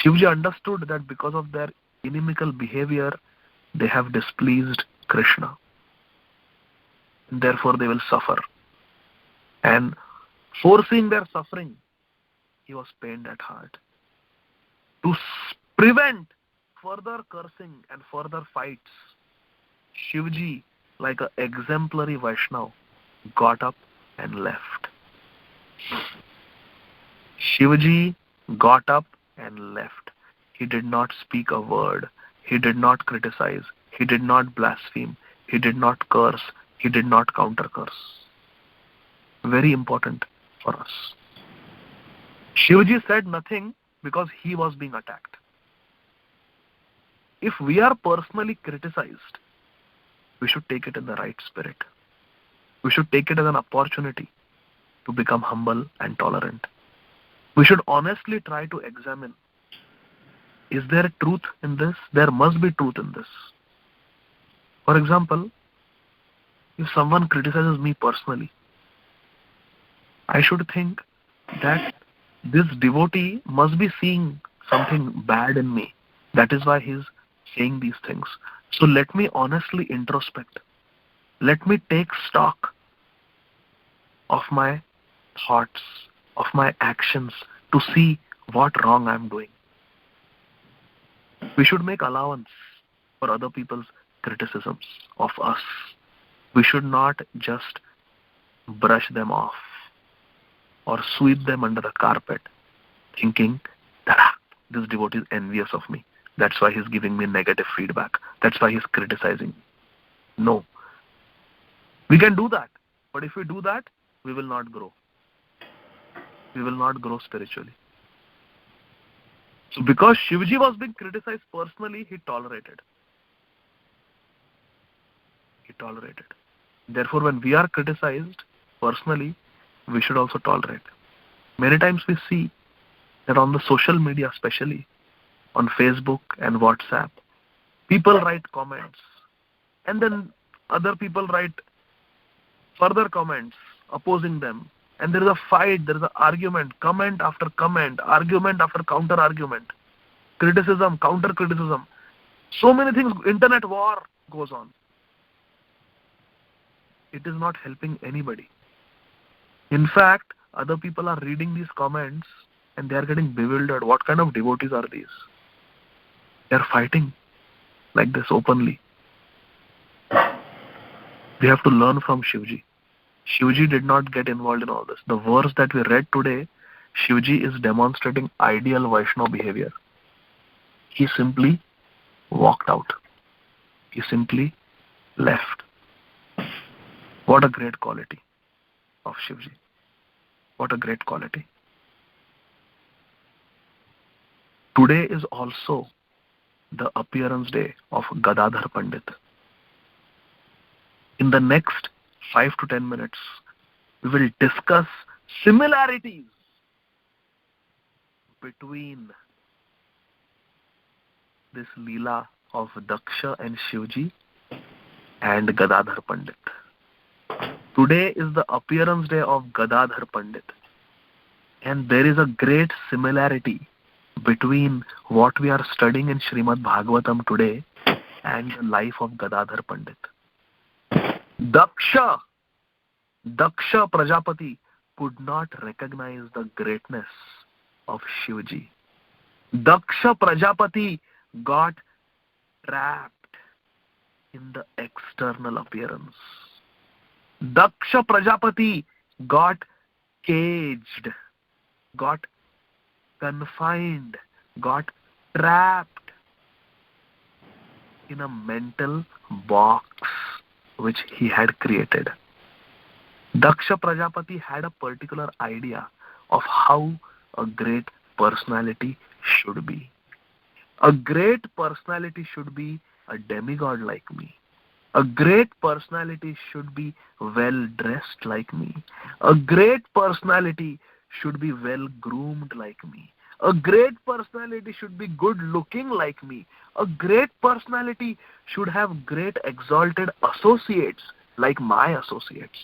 Shivji understood that because of their inimical behavior, they have displeased Krishna. Therefore, they will suffer. And Foreseeing their suffering, he was pained at heart. To prevent further cursing and further fights, Shivji, like an exemplary Vaishnav, got up and left. Shivji got up and left. He did not speak a word. He did not criticize. He did not blaspheme. He did not curse. He did not counter curse. Very important for us. Shivji said nothing because he was being attacked. If we are personally criticized, we should take it in the right spirit. We should take it as an opportunity to become humble and tolerant. We should honestly try to examine, is there truth in this? There must be truth in this. For example, if someone criticizes me personally, I should think that this devotee must be seeing something bad in me. That is why he is saying these things. So let me honestly introspect. Let me take stock of my thoughts, of my actions, to see what wrong I am doing. We should make allowance for other people's criticisms of us. We should not just brush them off or sweep them under the carpet, thinking that this devotee is envious of me. That's why he's giving me negative feedback. That's why he's criticizing me. No. We can do that. But if we do that, we will not grow. We will not grow spiritually. So because Shivji was being criticized personally, he tolerated. He tolerated. Therefore, when we are criticized personally, we should also tolerate. Many times we see that on the social media, especially on Facebook and WhatsApp, people write comments and then other people write further comments opposing them. And there is a fight, there is an argument, comment after comment, argument after counter argument, criticism, counter criticism. So many things, internet war goes on. It is not helping anybody. In fact, other people are reading these comments and they are getting bewildered. What kind of devotees are these? They are fighting like this openly. We have to learn from Shivji. Shivji did not get involved in all this. The verse that we read today, Shivji is demonstrating ideal Vaishnava behavior. He simply walked out. He simply left. What a great quality of Shivji. What a great quality. Today is also the appearance day of Gadadhar Pandit. In the next 5 to 10 minutes, we will discuss similarities between this Leela of Daksha and Shivji and Gadadhar Pandit. Today is the appearance day of Gadadhar Pandit. And there is a great similarity between what we are studying in Srimad Bhagavatam today and the life of Gadadhar Pandit. Daksha Prajapati could not recognize the greatness of Shivji. Daksha Prajapati got trapped in the external appearance. Daksha Prajapati got caged, got confined, got trapped in a mental box which he had created. Daksha Prajapati had a particular idea of how a great personality should be. A great personality should be a demigod like me. A great personality should be well dressed like me. A great personality should be well groomed like me. A great personality should be good looking like me. A great personality should have great exalted associates like my associates.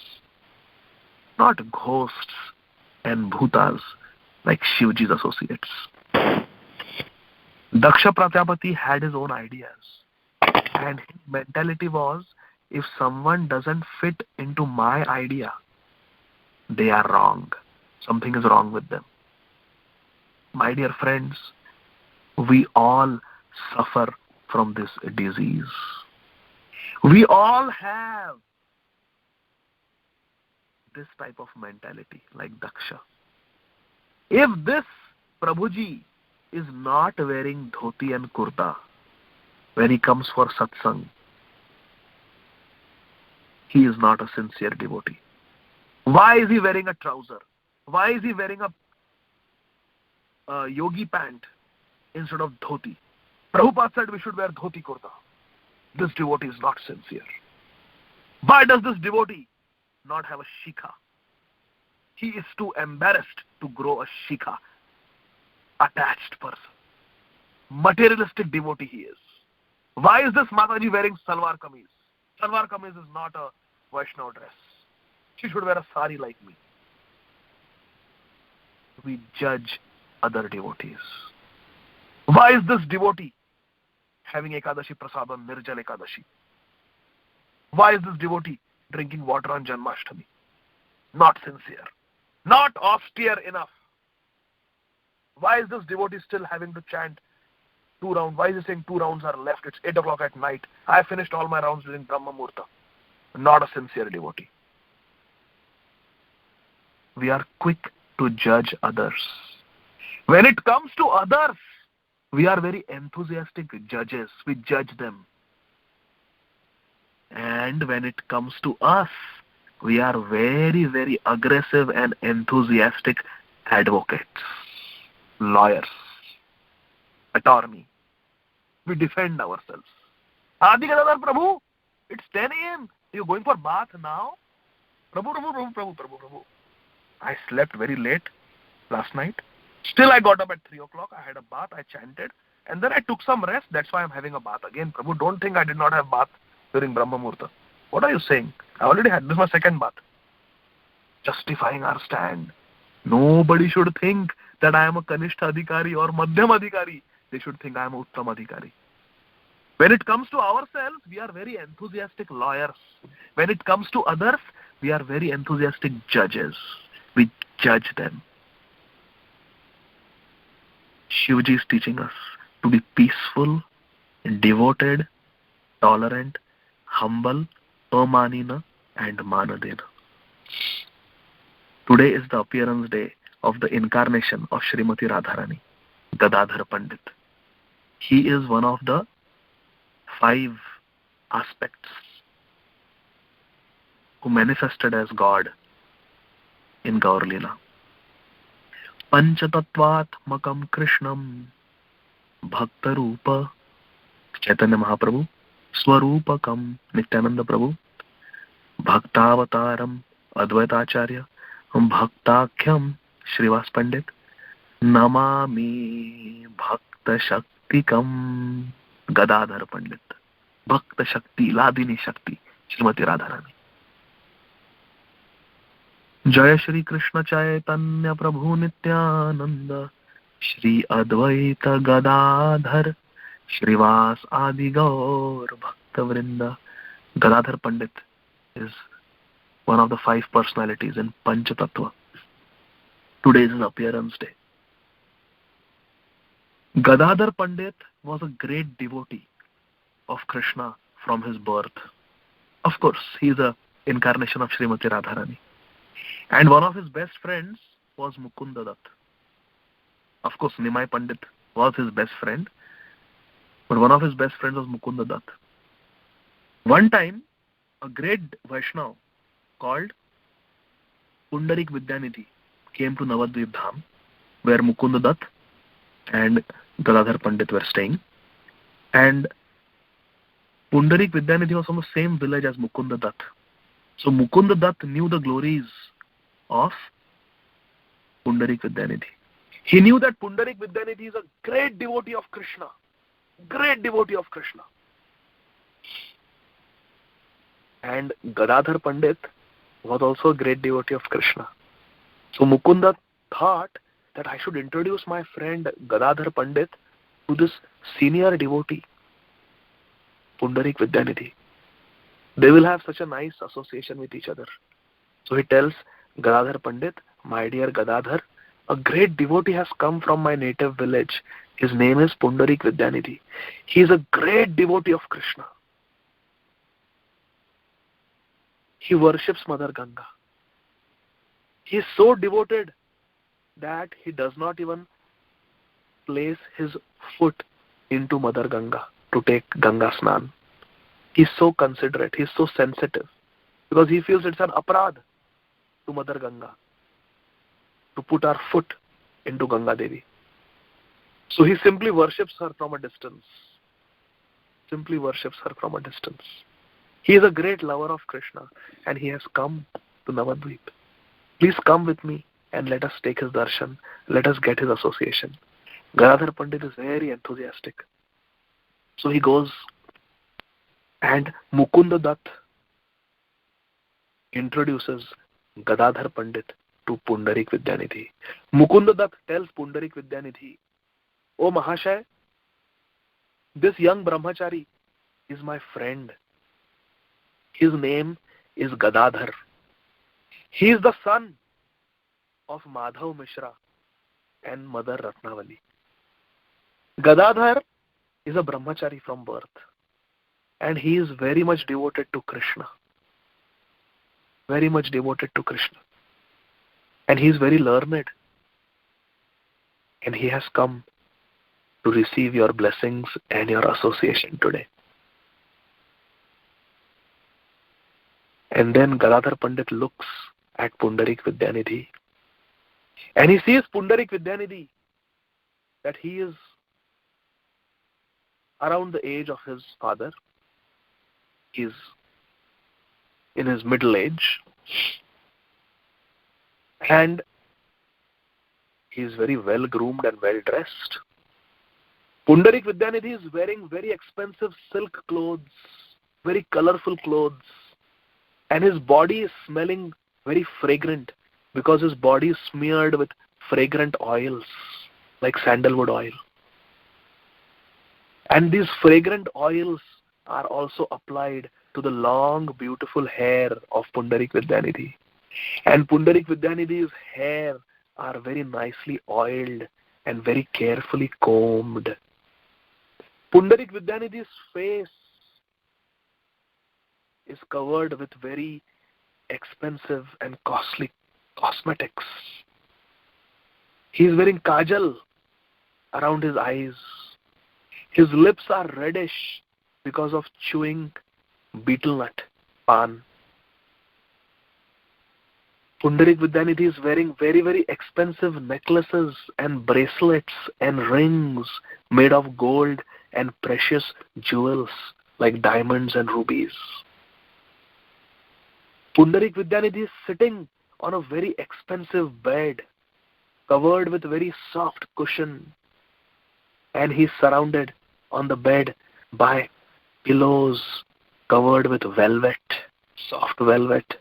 Not ghosts and bhutas like Shivji's associates. Daksha Prajapati had his own ideas. And his mentality was, if someone doesn't fit into my idea, they are wrong. something is wrong with them. My dear friends, we all suffer from this disease. We all have this type of mentality like Daksha. If this Prabhuji is not wearing dhoti and kurta when he comes for satsang, he is not a sincere devotee. Why is he wearing a trouser? Why is he wearing a yogi pant instead of dhoti? Prabhupada said we should wear dhoti kurta. This devotee is not sincere. Why does this devotee not have a shikha? He is too embarrassed to grow a shikha. Attached person. Materialistic devotee he is. Why is this Mataji wearing salwar kameez? Salwar kameez is not a Vaishnava dress. She should wear a sari like me. We judge other devotees. Why is this devotee having Ekadashi Prasad on Nirjal Ekadashi? Why is this devotee drinking water on Janmashtami? Not sincere. Not austere enough. Why is this devotee still having to chant 2 rounds? Why is he saying 2 rounds are left? It's 8 o'clock at night. I finished all my rounds during Brahma Murta. Not a sincere devotee. We are quick to judge others. When it comes to others, we are very enthusiastic judges. We judge them. And when it comes to us, we are very, very aggressive and enthusiastic advocates, lawyers, attorney. We defend ourselves. Adi Gadadhar Prabhu, it's 10 a.m. You're going for bath now? Prabhu. I slept very late last night. Still I got up at 3 o'clock. I had a bath. I chanted. And then I took some rest. That's why I'm having a bath again. Prabhu, don't think I did not have bath during Brahma Murta. What are you saying? I already had. This is my second bath. Justifying our stand. Nobody should think that I am a Kanishta Adhikari or Madhyam Adhikari. They should think I am a Uttam Adhikari. When it comes to ourselves, we are very enthusiastic lawyers. When it comes to others, we are very enthusiastic judges. We judge them. Shivji is teaching us to be peaceful, devoted, tolerant, humble, amanina, and manadena. Today is the appearance day of the incarnation of Srimati Radharani, Gadadhar Pandit. He is one of the 5 aspects who manifested as God in Gaur Leela. Panchatattvatmakam Krishnam Bhaktarupa Chaitanya Mahaprabhu Swarupakam Nityananda Prabhu Bhaktavataram Advaitacharya Bhaktakhyam Srivas Pandit Namami Bhakta Shaktikam Gadadhar Pandit. Bhakta Shakti, Ladini Shakti, Srimati Radharani. Jaya Shri Krishna Chaitanya Prabhu Nityananda Shri Advaita Gadadhar Shrivas Adi Gaur Bhakta Vrinda. Gadadhar Pandit is one of the 5 personalities in Panchatattva. Today is his appearance day. Gadadhar Pandit was a great devotee of Krishna from his birth. Of course, he is an incarnation of Srimati Radharani. And one of his best friends was Mukunda Dutt. Of course, Nimai Pandit was his best friend, but one of his best friends was Mukunda Dutt. One time, a great Vaishnava called Pundarik Vidyanidhi came to Navadvip Dham, where Mukunda Dutt and Gadadhar Pandit were staying. And Pundarik Vidyanidhi was from the same village as Mukunda Dutt. So Mukunda Dutt knew the glories of Pundarik Vidyanidhi. He knew that Pundarik Vidyanidhi is a great devotee of Krishna. Great devotee of Krishna. And Gadadhar Pandit was also a great devotee of Krishna. So Mukunda thought that I should introduce my friend Gadadhar Pandit to this senior devotee, Pundarik Vidyanidhi. They will have such a nice association with each other. So he tells Gadadhar Pandit, my dear Gadadhar, a great devotee has come from my native village. His name is Pundarik Vidyanidhi. He is a great devotee of Krishna. He worships Mother Ganga. He is so devoted that he does not even place his foot into Mother Ganga to take Ganga Snan. He is so considerate, he is so sensitive, because he feels it's an aparad to Mother Ganga to put our foot into Ganga Devi. So he simply worships her from a distance. Simply worships her from a distance. He is a great lover of Krishna and he has come to Navadvip. Please come with me and let us take his darshan. Let us get his association. Gadadhar Pandit is very enthusiastic. So he goes, and Mukunda Dutt introduces Gadadhar Pandit to Pundarik Vidyanidhi. Mukunda Dutt tells Pundarik Vidyanidhi, "O Mahashay, this young brahmachari is my friend. His name is Gadadhar. He is the son of Madhav Mishra and Mother Ratnavali. Gadadhar is a brahmachari from birth and he is very much devoted to Krishna. Very much devoted to Krishna. And he is very learned. And he has come to receive your blessings and your association today." And then Gadadhar Pandit looks at Pundarik Vidyanidhi and he sees Pundarik Vidyanidhi that he is around the age of his father. He is in his middle age and he is very well groomed and well dressed. Pundarik Vidyanidhi is wearing very expensive silk clothes, very colorful clothes, and his body is smelling very fragrant because his body is smeared with fragrant oils like sandalwood oil. And these fragrant oils are also applied to the long, beautiful hair of Pundarik Vidyanidhi. And Pundarik Vidyanidhi's hair are very nicely oiled and very carefully combed. Pundarik Vidyanidhi's face is covered with very expensive and costly cosmetics. He is wearing kajal around his eyes. His lips are reddish because of chewing betel nut, pan. Pundarik Vidyanidhi is wearing very, very expensive necklaces and bracelets and rings made of gold and precious jewels like diamonds and rubies. Pundarik Vidyanidhi is sitting on a very expensive bed covered with very soft cushion, and he is surrounded on the bed by pillows covered with velvet, soft velvet.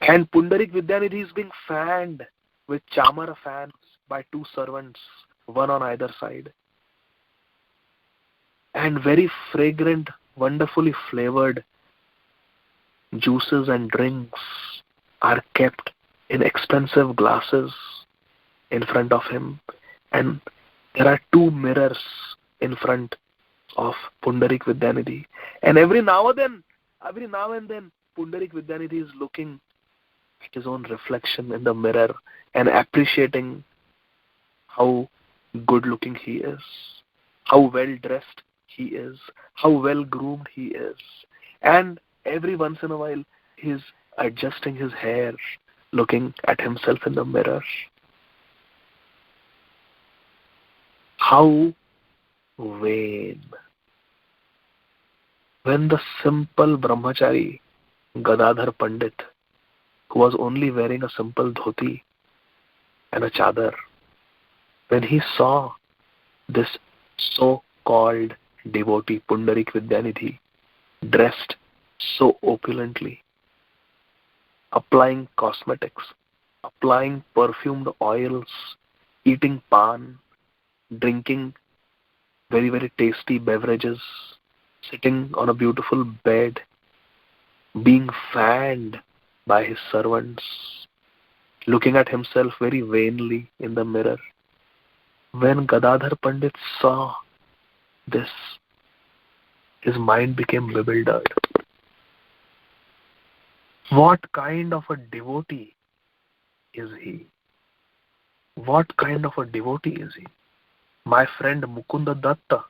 And Pundarik Vidyanidhi is being fanned with chamara fans by two servants, one on either side. And very fragrant, wonderfully flavored juices and drinks are kept in expensive glasses in front of him. And there are two mirrors in front of Pundarik Vidyanidhi. And every now and then, Pundarik Vidyanidhi is looking at his own reflection in the mirror and appreciating how good looking he is, how well dressed he is, how well groomed he is. And every once in a while he is adjusting his hair, looking at himself in the mirror. How vain. When the simple brahmachari Gadadhar Pandit, who was only wearing a simple dhoti and a chadar, when he saw this so-called devotee Pundarik Vidyanidhi dressed so opulently, applying cosmetics, applying perfumed oils, eating pan, drinking very, very tasty beverages, sitting on a beautiful bed, being fanned by his servants, looking at himself very vainly in the mirror. When Gadadhar Pandit saw this, his mind became bewildered. What kind of a devotee is he? What kind of a devotee is he? My friend Mukunda Datta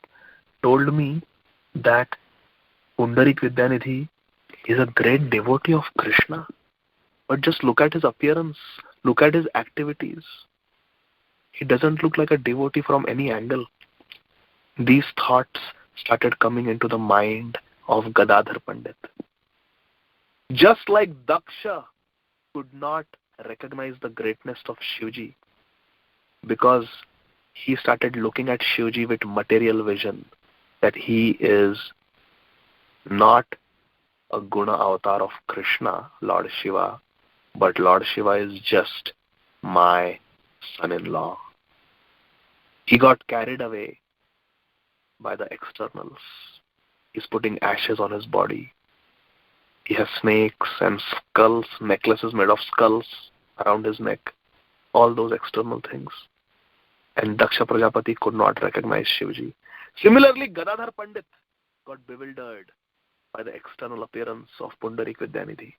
told me that Pundarik Vidyanidhi is a great devotee of Krishna. But just look at his appearance, look at his activities. He doesn't look like a devotee from any angle. These thoughts started coming into the mind of Gadadhar Pandit. Just like Daksha could not recognize the greatness of Shivji because he started looking at Shivji with material vision, that he is not a guna avatar of Krishna, Lord Shiva, but Lord Shiva is just my son-in-law. He got carried away by the externals. He's putting ashes on his body. He has snakes and skulls, necklaces made of skulls around his neck, all those external things. And Daksha Prajapati could not recognize Shivji. Similarly, Gadadhar Pandit got bewildered by the external appearance of Pundarik Vidyanidhi.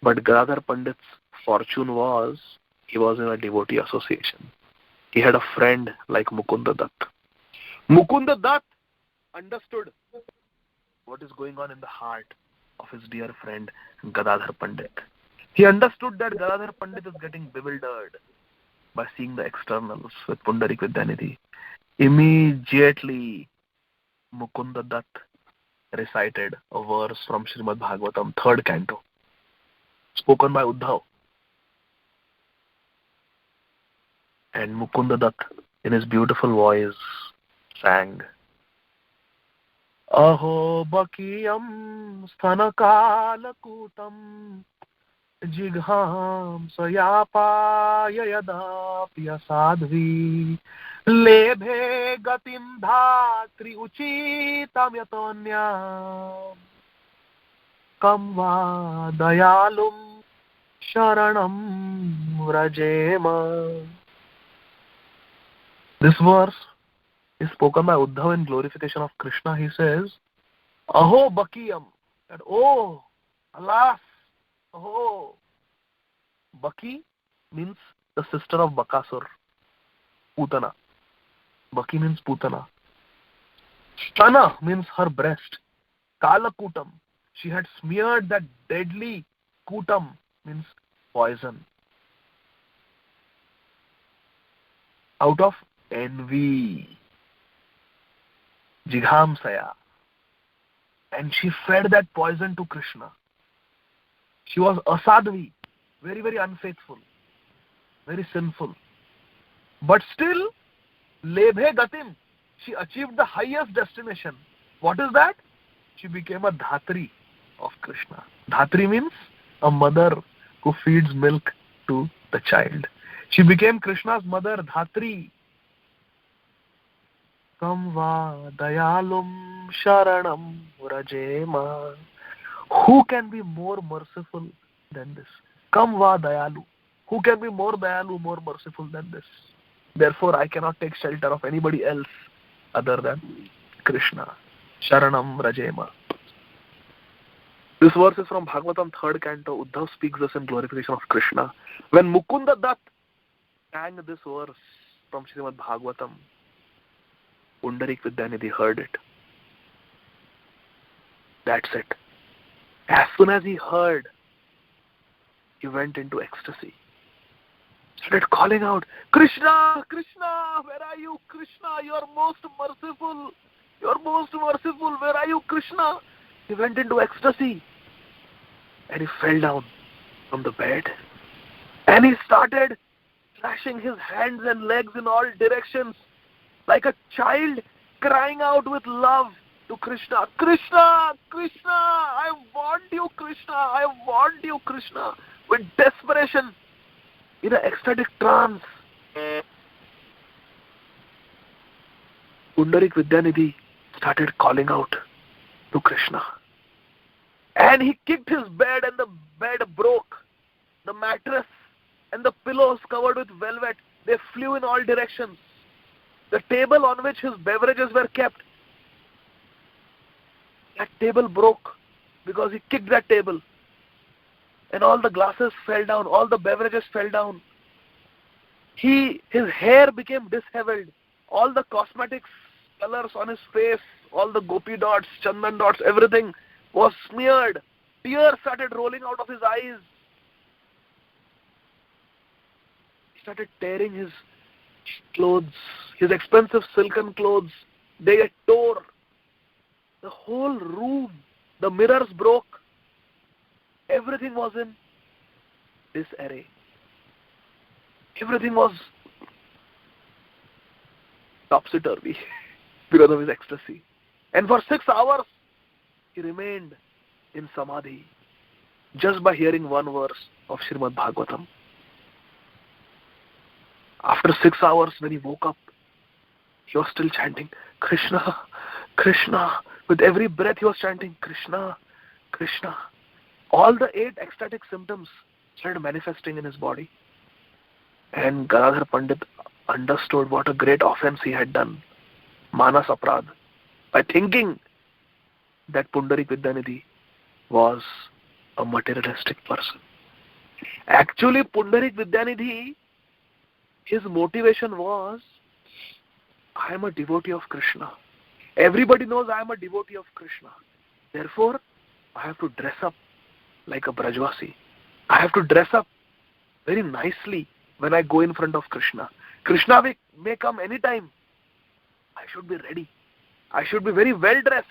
But Gadadhar Pandit's fortune was, he was in a devotee association. He had a friend like Mukunda Dutt. Mukunda Dutt understood what is going on in the heart of his dear friend Gadadhar Pandit. He understood that Gadadhar Pandit is getting bewildered by seeing the externals with Pundarik Vidyanidhi. Immediately, Mukunda Dutt recited a verse from Srimad Bhagavatam, 3rd canto, spoken by Uddhav. And Mukunda Dutt, in his beautiful voice, sang, Aho bakiyam sthanakalakutam jigham sayapaya yadapya sadhvi lebhe gatim dhatri uchitam yatonyam kam va dayalum sharanam vrajema. This verse is spoken by Uddhav in glorification of Krishna. He says, Aho bakiyam, that oh, alas, oh. Baki means the sister of Bakasur, Putana. Baki means Putana. Stana means her breast. Kalakutam, she had smeared that deadly kutam, means poison, out of envy. Jighamsaya. And she fed that poison to Krishna. She was asadvi, very, very unfaithful, very sinful. But still, lebhe gatim, she achieved the highest destination. What is that? She became a dhatri of Krishna. Dhatri means a mother who feeds milk to the child. She became Krishna's mother, Dhatri. Kam va dayalum sharanam vrajema. Who can be more merciful than this? Kam va dayalu. Who can be more dayalu, more merciful than this? Therefore, I cannot take shelter of anybody else other than Krishna. Sharanam vrajema. This verse is from Bhagavatam 3rd canto. Uddhav speaks this in glorification of Krishna. When Mukunda Dutt sang this verse from Srimad Bhagavatam, Pundarik Vidyanidhi heard it. That's it. As soon as he heard, he went into ecstasy. Started calling out, Krishna, Krishna, where are you, Krishna? You are most merciful. You are most merciful. Where are you, Krishna? He went into ecstasy. And he fell down from the bed. And he started thrashing his hands and legs in all directions, like a child crying out with love to Krishna. Krishna, Krishna, I want you, Krishna, I want you, Krishna. With desperation, in an ecstatic trance. Pundarik Vidyanidhi started calling out to Krishna. And he kicked his bed and the bed broke. the mattress, and the pillows covered with velvet, they flew in all directions. The table on which his beverages were kept, that table broke because he kicked that table. And all the glasses fell down, all the beverages fell down. His hair became disheveled. All the cosmetics, colors on his face, all the gopi dots, chandan dots, everything was smeared. Tears started rolling out of his eyes. He started tearing his clothes, his expensive silken clothes. They tore. The whole room, the mirrors broke. Everything was in disarray. Everything was topsy-turvy because of his ecstasy. And for 6 hours, he remained in samadhi just by hearing one verse of Srimad Bhagavatam. After 6 hours, when he woke up, he was still chanting, Krishna, Krishna. With every breath, he was chanting, Krishna, Krishna. All the 8 ecstatic symptoms started manifesting in his body. And Gadadhar Pandit understood what a great offense he had done, Manas Aprad, by thinking that Pundarik Vidyanidhi was a materialistic person. Actually, Pundarik Vidyanidhi, his motivation was, I am a devotee of Krishna. Everybody knows I am a devotee of Krishna. Therefore, I have to dress up like a Brajvasi. I have to dress up very nicely when I go in front of Krishna. Krishna may come anytime. I should be ready. I should be very well dressed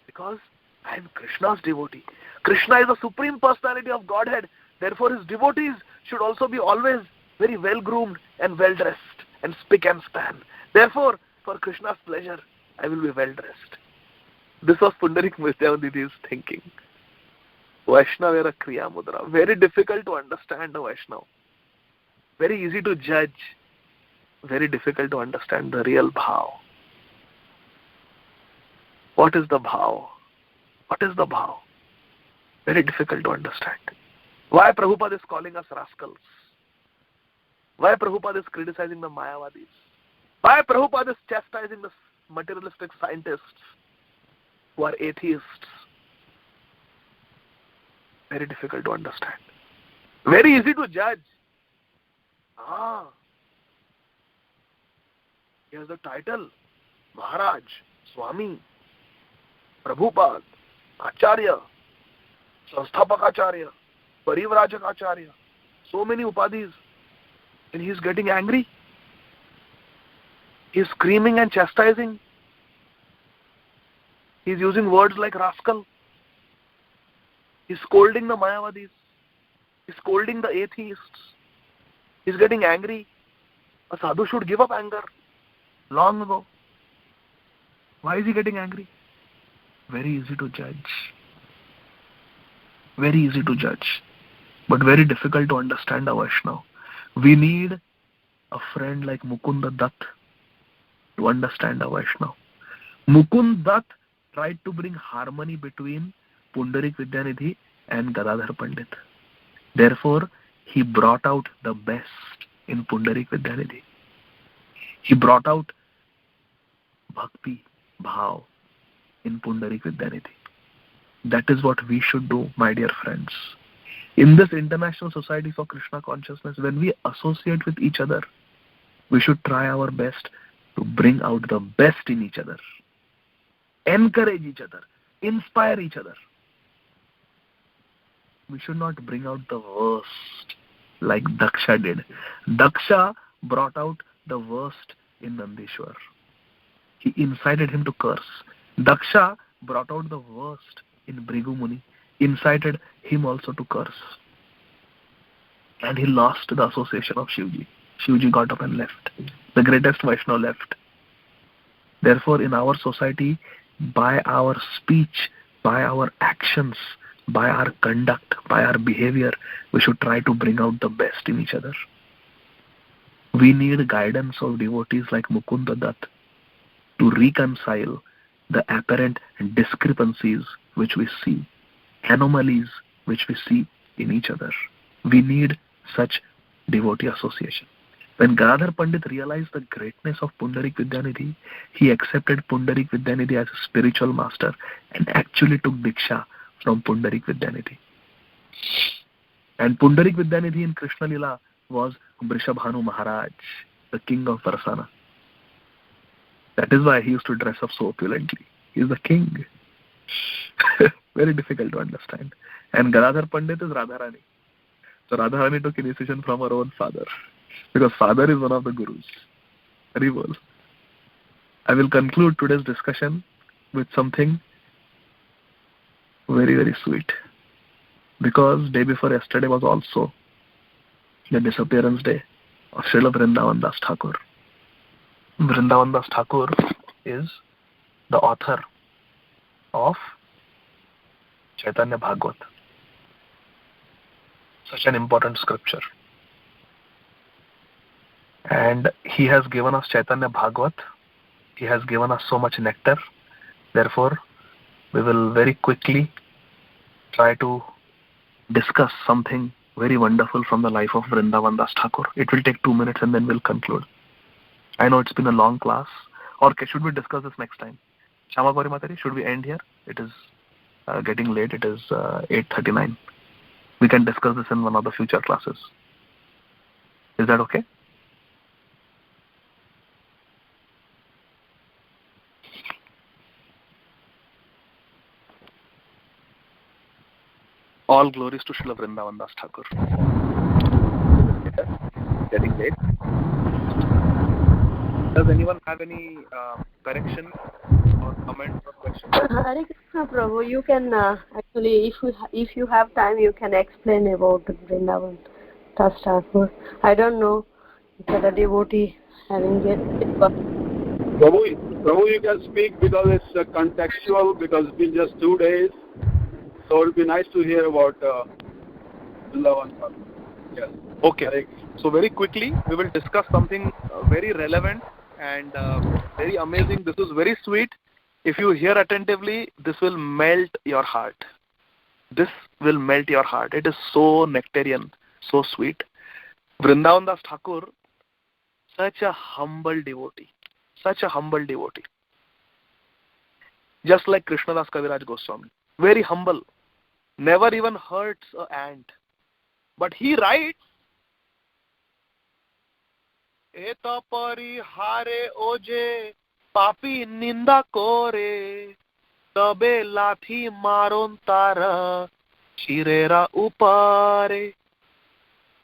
because I am Krishna's devotee. Krishna is the Supreme Personality of Godhead. Therefore, his devotees should also be always very well groomed and well dressed and spick and span. Therefore, for Krishna's pleasure, I will be well dressed. This was Pundarik Vidyanidhi's thinking. Vaishnava era Kriya Mudra. Very difficult to understand a Vaishnava. Very easy to judge. Very difficult to understand the real bhav. What is the bhav? What is the bhav? Very difficult to understand. Why Prabhupada is calling us rascals? Why Prabhupada is criticizing the Mayavadis? Why Prabhupada is chastising the materialistic scientists who are atheists? Very difficult to understand. Very easy to judge. He has the title Maharaj, Swami, Prabhupada, Acharya, Sansthapak Acharya, Parivrajak Acharya. So many upadhis. And he is getting angry. He is screaming and chastising. He is using words like rascal. He is scolding the Mayavadis. He is scolding the atheists. He is getting angry. A sadhu should give up anger long ago. Why is he getting angry? Very easy to judge. Very easy to judge. But very difficult to understand a Vaishnava. We need a friend like Mukunda Dutt to understand a Vaishnava. Mukund Dutt tried to bring harmony between Pundarik Vidyanidhi and Gadadhar Pandit. Therefore, he brought out the best in Pundarik Vidyanidhi. He brought out bhakti, bhav in Pundarik Vidyanidhi. That is what we should do, my dear friends. In this International Society for Krishna Consciousness, when we associate with each other, we should try our best to bring out the best in each other. Encourage each other. Inspire each other. We should not bring out the worst like Daksha did. Daksha brought out the worst in Nandishwar. He incited him to curse. Daksha brought out the worst in Bhrigu Muni, incited him also to curse. And he lost the association of Shivji. Shivji got up and left. The greatest Vaishnava left. Therefore, in our society, by our speech, by our actions, by our conduct, by our behavior, we should try to bring out the best in each other. We need guidance of devotees like Mukunda Dutt to reconcile the apparent discrepancies which we see, anomalies which we see in each other. We need such devotee association. When Gadadhar Pandit realized the greatness of Pundarik Vidyanidhi, he accepted Pundarik Vidyanidhi as a spiritual master and actually took Diksha from Pundarik Vidyanidhi. And Pundarik Vidyanidhi in Krishna Lila was Vrishabhanu Maharaj, the king of Varsana. That is why he used to dress up so opulently. He is the king. Very difficult to understand. And Gadadhar Pandit is Radharani. So Radharani took initiation from her own father, because father is one of the gurus. Very well. I will conclude today's discussion with something very, very sweet. Because day before yesterday was also the disappearance day of Srila Vrindavan Das Thakur. Vrindavan Das Thakur is the author of Chaitanya Bhagavat. Such an important scripture. And he has given us Chaitanya Bhagavat. He has given us so much nectar. Therefore, we will very quickly try to discuss something very wonderful from the life of Vrindavan Das Thakur. It will take 2 minutes and then we'll conclude. I know it's been a long class. Or should we discuss this next time? Shama Gauri Matari, should we end here? It is getting late. It is 8:39. We can discuss this in one of the future classes. Is that okay? All glories to Srila Vrindavan Das Thakur. Getting late. Does anyone have any correction or comment or question? Hare Krishna Prabhu, you can actually, if you have time, you can explain about Vrindavan Das Thakur. I don't know if the devotee having it. Prabhu, you can speak because it's contextual, because it's been just 2 days. So it would be nice to hear about Vrindavan. Yes. Okay. So very quickly, we will discuss something very relevant and very amazing. This is very sweet. If you hear attentively, this will melt your heart. This will melt your heart. It is so nectarian, so sweet. Vrindavan Das Thakur, such a humble devotee. Such a humble devotee. Just like Krishnadas Kaviraj Goswami. Very humble. Never even hurts an ant. But he writes, Eta parihare oje papi ninda kore tabe lathi maron tara shirera upare.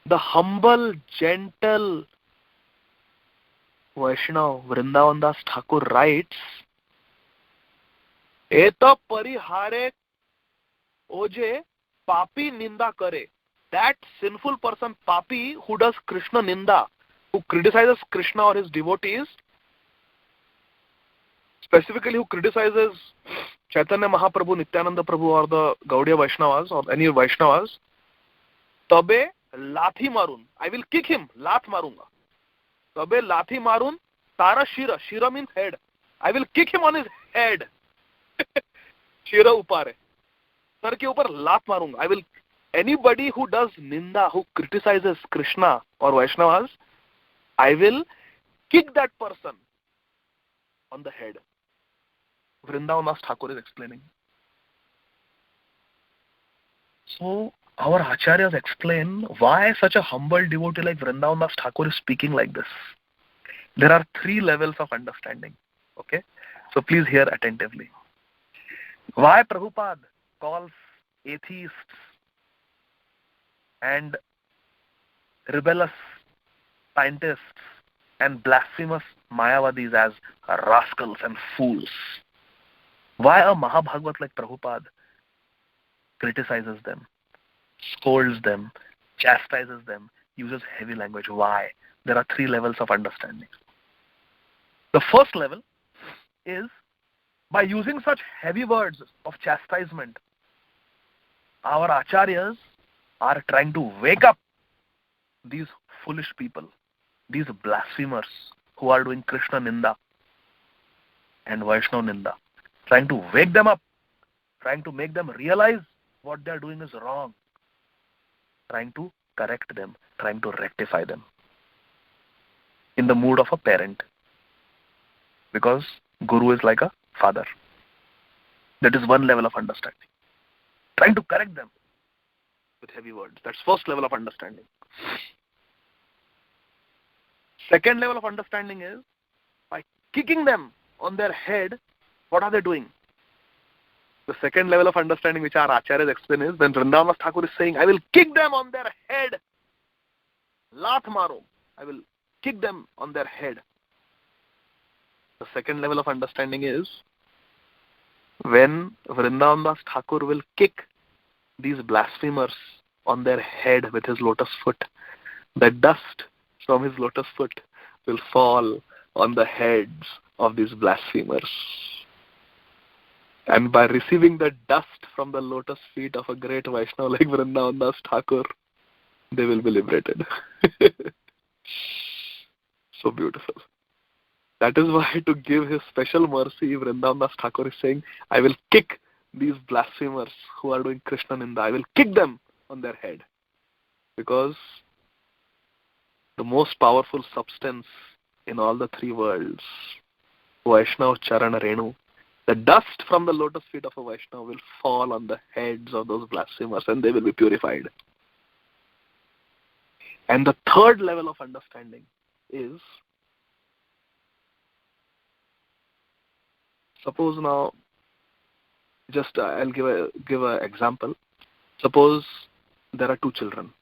The humble, gentle Vaishnav Vrindavan Das Thakur writes, Eta parihare oje papi ninda kare. That sinful person, papi, who does Krishna ninda, who criticizes Krishna or his devotees, specifically who criticizes Chaitanya Mahaprabhu, Nityananda Prabhu, or the Gaudiya Vaishnavas, or any Vaishnavas, tabe lathi marun. I will kick him, lath marunga. Tabe lathi marun, tara shira. Shira means head. I will kick him on his head. Shira upare. Sar ke upar lath marunga. I will. Anybody who does ninda, who criticizes Krishna or Vaishnavas, I will kick that person on the head. Vrindavan Das Thakur is explaining. So, our acharyas explain why such a humble devotee like Vrindavan Das Thakur is speaking like this. There are 3 levels of understanding. Okay? So, please hear attentively. Why Prabhupada calls atheists and rebellious scientists and blasphemous Mayavadis as rascals and fools? Why a Mahabhagavat like Prabhupada criticizes them, scolds them, chastises them, uses heavy language? Why? There are 3 levels of understanding. The first level is by using such heavy words of chastisement, our acharyas are trying to wake up these foolish people, these blasphemers who are doing Krishna Ninda and Vaishnava Ninda, trying to wake them up, trying to make them realize what they are doing is wrong, trying to correct them, trying to rectify them. In the mood of a parent. Because Guru is like a father. That is one level of understanding. Trying to correct them with heavy words. That's first level of understanding. Second level of understanding is by kicking them on their head, what are they doing? The second level of understanding which our acharyas explain is when Vrindavan Thakur is saying, I will kick them on their head. Lath maro. I will kick them on their head. The second level of understanding is when Vrindavan Thakur will kick these blasphemers on their head with his lotus foot, the dust from his lotus foot will fall on the heads of these blasphemers. And by receiving the dust from the lotus feet of a great Vaishnava like Vrindavan Thakur, they will be liberated. So beautiful. That is why, to give his special mercy, Vrindavan Thakur is saying, I will kick these blasphemers who are doing Krishna Ninda. I will kick them on their head. Because the most powerful substance in all the three worlds, Vaishnava Charana Renu, the dust from the lotus feet of a Vaishnava will fall on the heads of those blasphemers and they will be purified. And the third level of understanding is, suppose now, just I'll give an example. Suppose there are two children.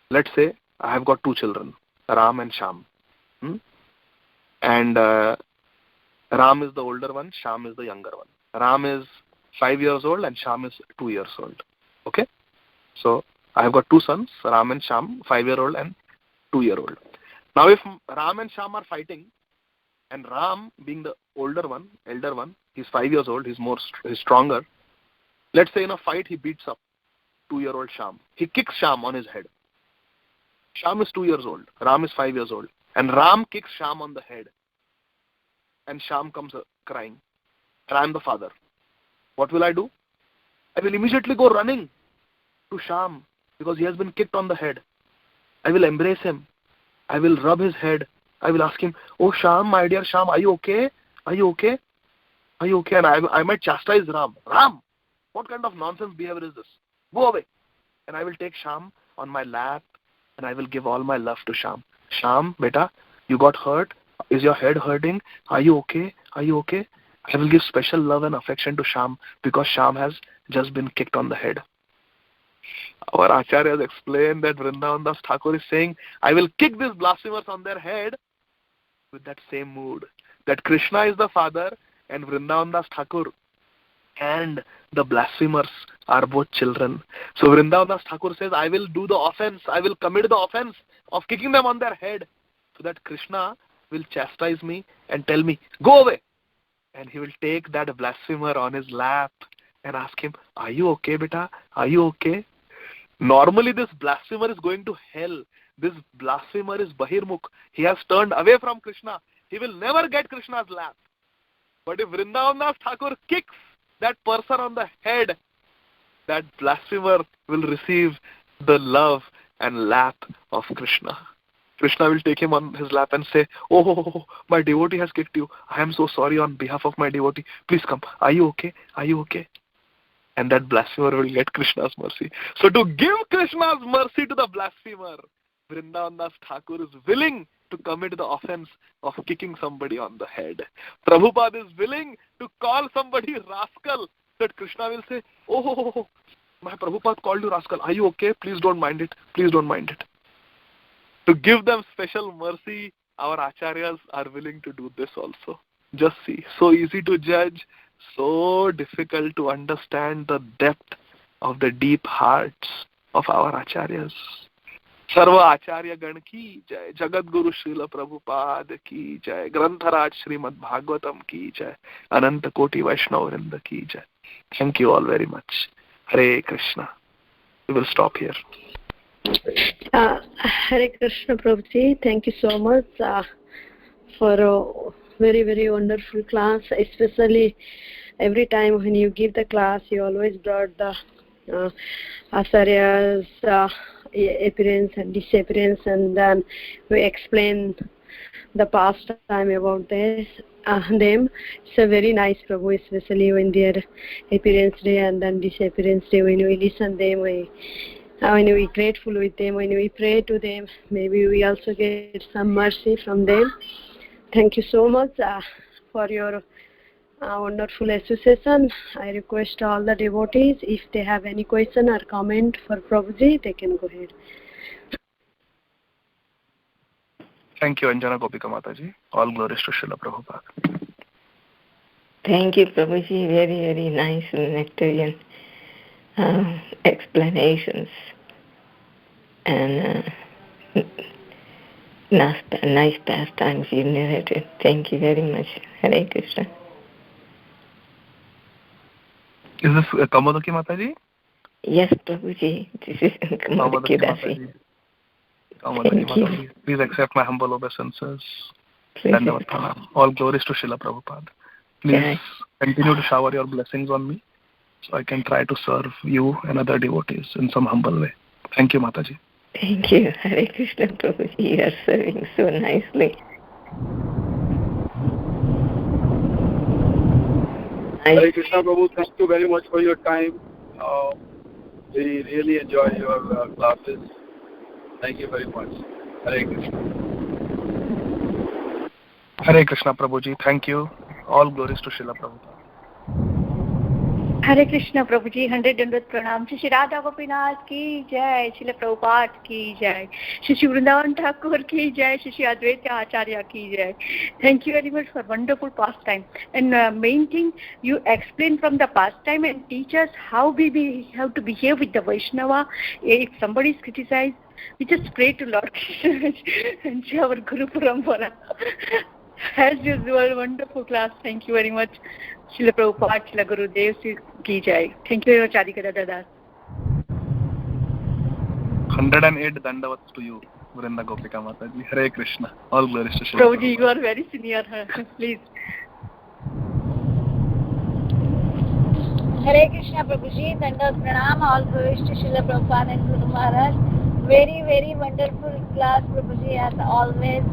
Let's say I have got two children, Ram and Sham. And Ram is the older one, Sham is the younger one. Ram is 5 years old and Sham is 2 years old. Okay? So I have got two sons, Ram and Sham, 5-year-old and 2-year-old. Now if Ram and Sham are fighting, and Ram being the older one, elder one, he's 5 years old, he's stronger. Let's say in a fight he beats up 2-year-old Sham. He kicks Sham on his head. Sham is 2 years old, Ram is 5 years old. And Ram kicks Sham on the head. And Sham comes crying. And I'm the father. What will I do? I will immediately go running to Sham because he has been kicked on the head. I will embrace him. I will rub his head. I will ask him, oh Sham, my dear Sham, are you okay? Are you okay? Are you okay? And I might chastise Ram. Ram, what kind of nonsense behavior is this? Go away. And I will take Sham on my lap and I will give all my love to Sham. Sham, beta, you got hurt? Is your head hurting? Are you okay? Are you okay? I will give special love and affection to Sham because Sham has just been kicked on the head. Our acharyas explain that Vrindavan Thakur is saying, I will kick these blasphemers on their head with that same mood. That Krishna is the father and Vrindavan Thakur and the blasphemers are both children. So Vrindavan Thakur says, I will do the offense, I will commit the offense of kicking them on their head so that Krishna will chastise me and tell me, go away. And he will take that blasphemer on his lap and ask him, are you okay, beta? Are you okay? Normally this blasphemer is going to hell. This blasphemer is Bahirmukh. He has turned away from Krishna. He will never get Krishna's lap. But if Vrindavan Thakur kicks that person on the head, that blasphemer will receive the love and lap of Krishna. Krishna will take him on his lap and say, oh, my devotee has kicked you. I am so sorry on behalf of my devotee. Please come. Are you okay? Are you okay? And that blasphemer will get Krishna's mercy. So to give Krishna's mercy to the blasphemer, Vrindavan Thakur is willing to commit the offense of kicking somebody on the head. Prabhupada is willing to call somebody rascal, that Krishna will say, oh, my Prabhupada called you rascal. Are you okay? Please don't mind it. Please don't mind it. To give them special mercy, our acharyas are willing to do this also. Just see, so easy to judge, so difficult to understand the depth of the deep hearts of our acharyas. Sarva Acharya Gan ki jai, Jagat Guru Srila Prabhupada ki jai, Grantharaj Srimad Bhagavatam ki jai, Ananta Koti Vaishnava Vrinda ki jai. Thank you all very much. Hare Krishna. We will stop here. Hare Krishna Prabhuji, thank you so much for a very, very wonderful class. Especially every time when you give the class, you always brought the acharyas appearance and disappearance, and then we explain the past time about them. It's a very nice Prabhu, especially when their appearance day and then disappearance day. When we listen them, when we grateful with them, when we pray to them, maybe we also get some mercy from them. Thank you so much for your wonderful association. I request all the devotees, if they have any question or comment for Prabhuji, they can go ahead. Thank you, Anjana Gopika Mataji. All glories to Srila Prabhupada. Thank you, Prabhuji. Very, very nice nectarian explanations and nice pastimes you narrated. Thank you very much. Hare Krishna. Is this Kamadaki Mataji? Yes, Prabhuji. This is Kamadaki Dasi. Kamadaki Mataji. Please accept my humble obeisances. All glories to Srila Prabhupada. Please continue to shower your blessings on me so I can try to serve you and other devotees in some humble way. Thank you, Mataji. Thank you. Hare Krishna, Prabhuji. You are serving so nicely. Hare Krishna, Prabhu. Thank you very much for your time. We really enjoy your classes. Thank you very much. Hare Krishna. Hare Krishna, Prabhuji. Thank you. All glories to Srila Prabhupada. हरे कृष्ण प्रभु जी 100 प्रणाम। श्री राधा गोपीनाथ की जय, श्रील प्रभुपाद की जय, श्री वृंदावन ठाकुर की जय, श्री अद्वैत आचार्य की जय। Thank you very much for wonderful pastime. And main thing, you explain from the pastime and teach us how we have to behave with the Vaishnava. If somebody is criticized, we just pray to Lord Krishna and see our Guru Parampara. As usual, wonderful class. Thank you very much. Srila Prabhupada, Srila Gurudev ki jai. Thank you very much, Adhikara Dada. 108 dandavats to you, Vrinda Gopika Mataji. Hare Krishna. All glories to Srila Prabhuji, you are very senior. Please. Hare Krishna, Prabhuji. Dandavat pranam. All glories to Srila Prabhupada and Guru Maharaj. Very, very wonderful class, Prabhuji, as always,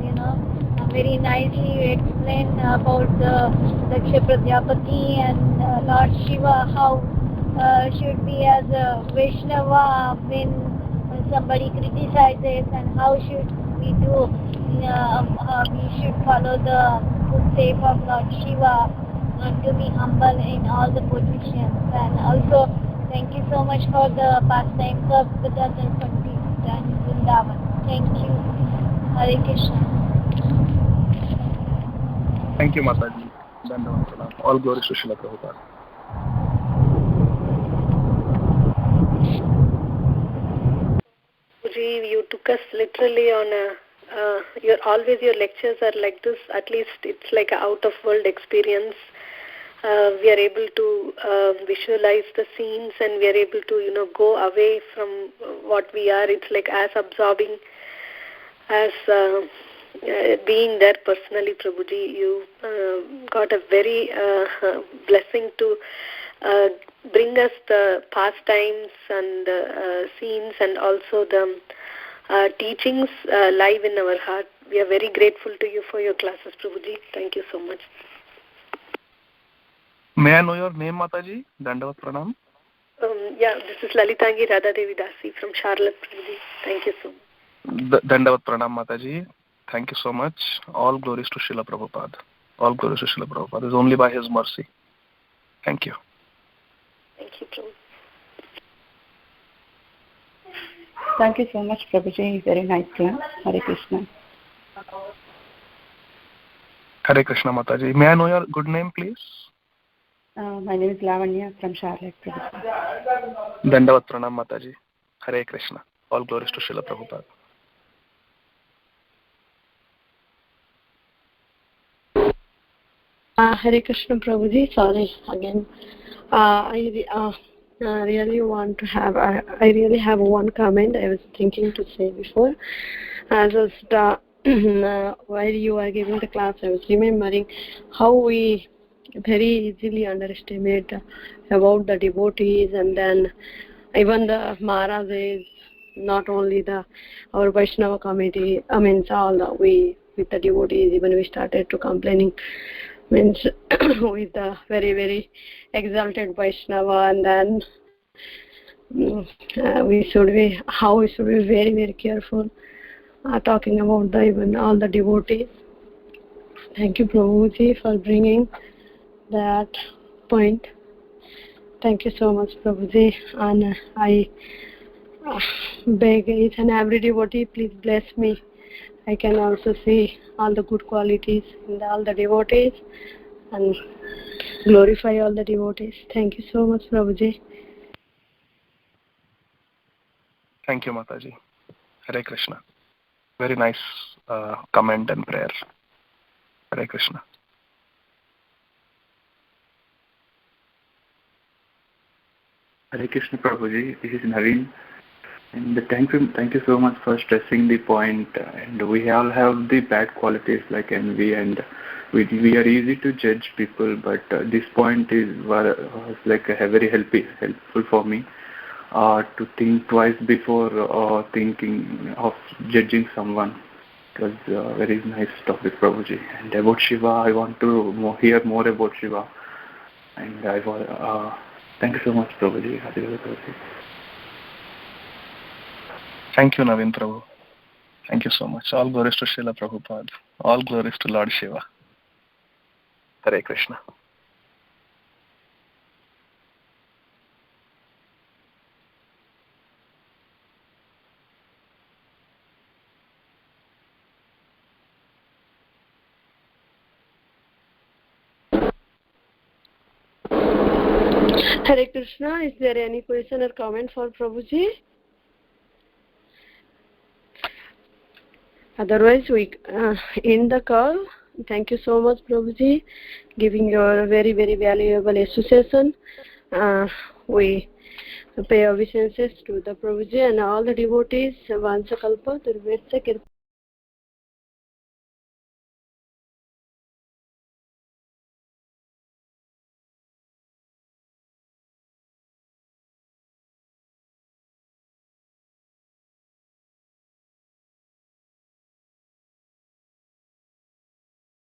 very nicely you explain about Daksha Pradyapati and Lord Shiva, how should be as a Vaishnava when somebody criticizes, and how should we do, we should follow the footsteps of Lord Shiva and to be humble in all the positions. And also, thank you so much for the pastimes of the other Pandits and Vrindavan. Thank you. Hare Krishna. Thank you, Mataji. All glories to Srila Prabhupada. You took us literally on your lectures are like this. At least it's like an out-of-world experience. We are able to visualize the scenes, and we are able to go away from what we are. It's like as absorbing as being there personally. Prabhuji, you got a very blessing to bring us the pastimes and scenes and also the teachings live in our heart. We are very grateful to you for your classes, Prabhuji. Thank you so much. May I know your name, Mataji? Dandavat Pranam. This is Lalitangi Radha Devi Dasi from Charlotte, Prabhuji. Thank you so much. Dandavat Pranam, Mataji. Thank you so much. All glories to Srila Prabhupada. All glories to Srila Prabhupada. It's only by His mercy. Thank you. Thank you, Prabhu. Thank you so much, Prabhuji. Very nice class. Hare Krishna. Hare Krishna, Mataji. May I know your good name, please? My name is Lavanya from Charlotte, Prabhuji. Dandavat Pranam, Mataji. Hare Krishna. All glories to Srila Prabhupada. Hare Krishna, Prabhuji. Sorry again. I really want to have. I really have one comment I was thinking to say before. While you were giving the class, I was remembering how we very easily underestimate about the devotees, and then even the Maharajas not only our Vaishnava committee, we with the devotees, even we started to complaining, means with the very, very exalted Vaishnava, and then we should be very, very careful talking about even all the devotees. Thank you, Prabhuji, for bringing that point. Thank you so much, Prabhuji, and I beg each and every devotee, please bless me. I can also see all the good qualities in all the devotees and glorify all the devotees. Thank you so much, Prabhuji. Thank you, Mataji. Hare Krishna. Very nice comment and prayer. Hare Krishna. Hare Krishna, Prabhuji. This is Naveen. And thank you so much for stressing the point. And we all have the bad qualities like envy, and we are easy to judge people. But this point was like very helpful for me to think twice before thinking of judging someone. It was a very nice topic, Prabhuji. And about Shiva, I want to hear more about Shiva. And thank you so much, Prabhuji. Thank you, Naveen Prabhu. Thank you so much. All glories to Srila Prabhupada. All glories to Lord Shiva. Hare Krishna. Hare Krishna. Is there any question or comment for Prabhuji? Otherwise, we end the call. Thank you so much, Prabhuji, giving your very, very valuable association. We pay obeisances to the Prabhuji and all the devotees. Vancha kalpa, Durvetsa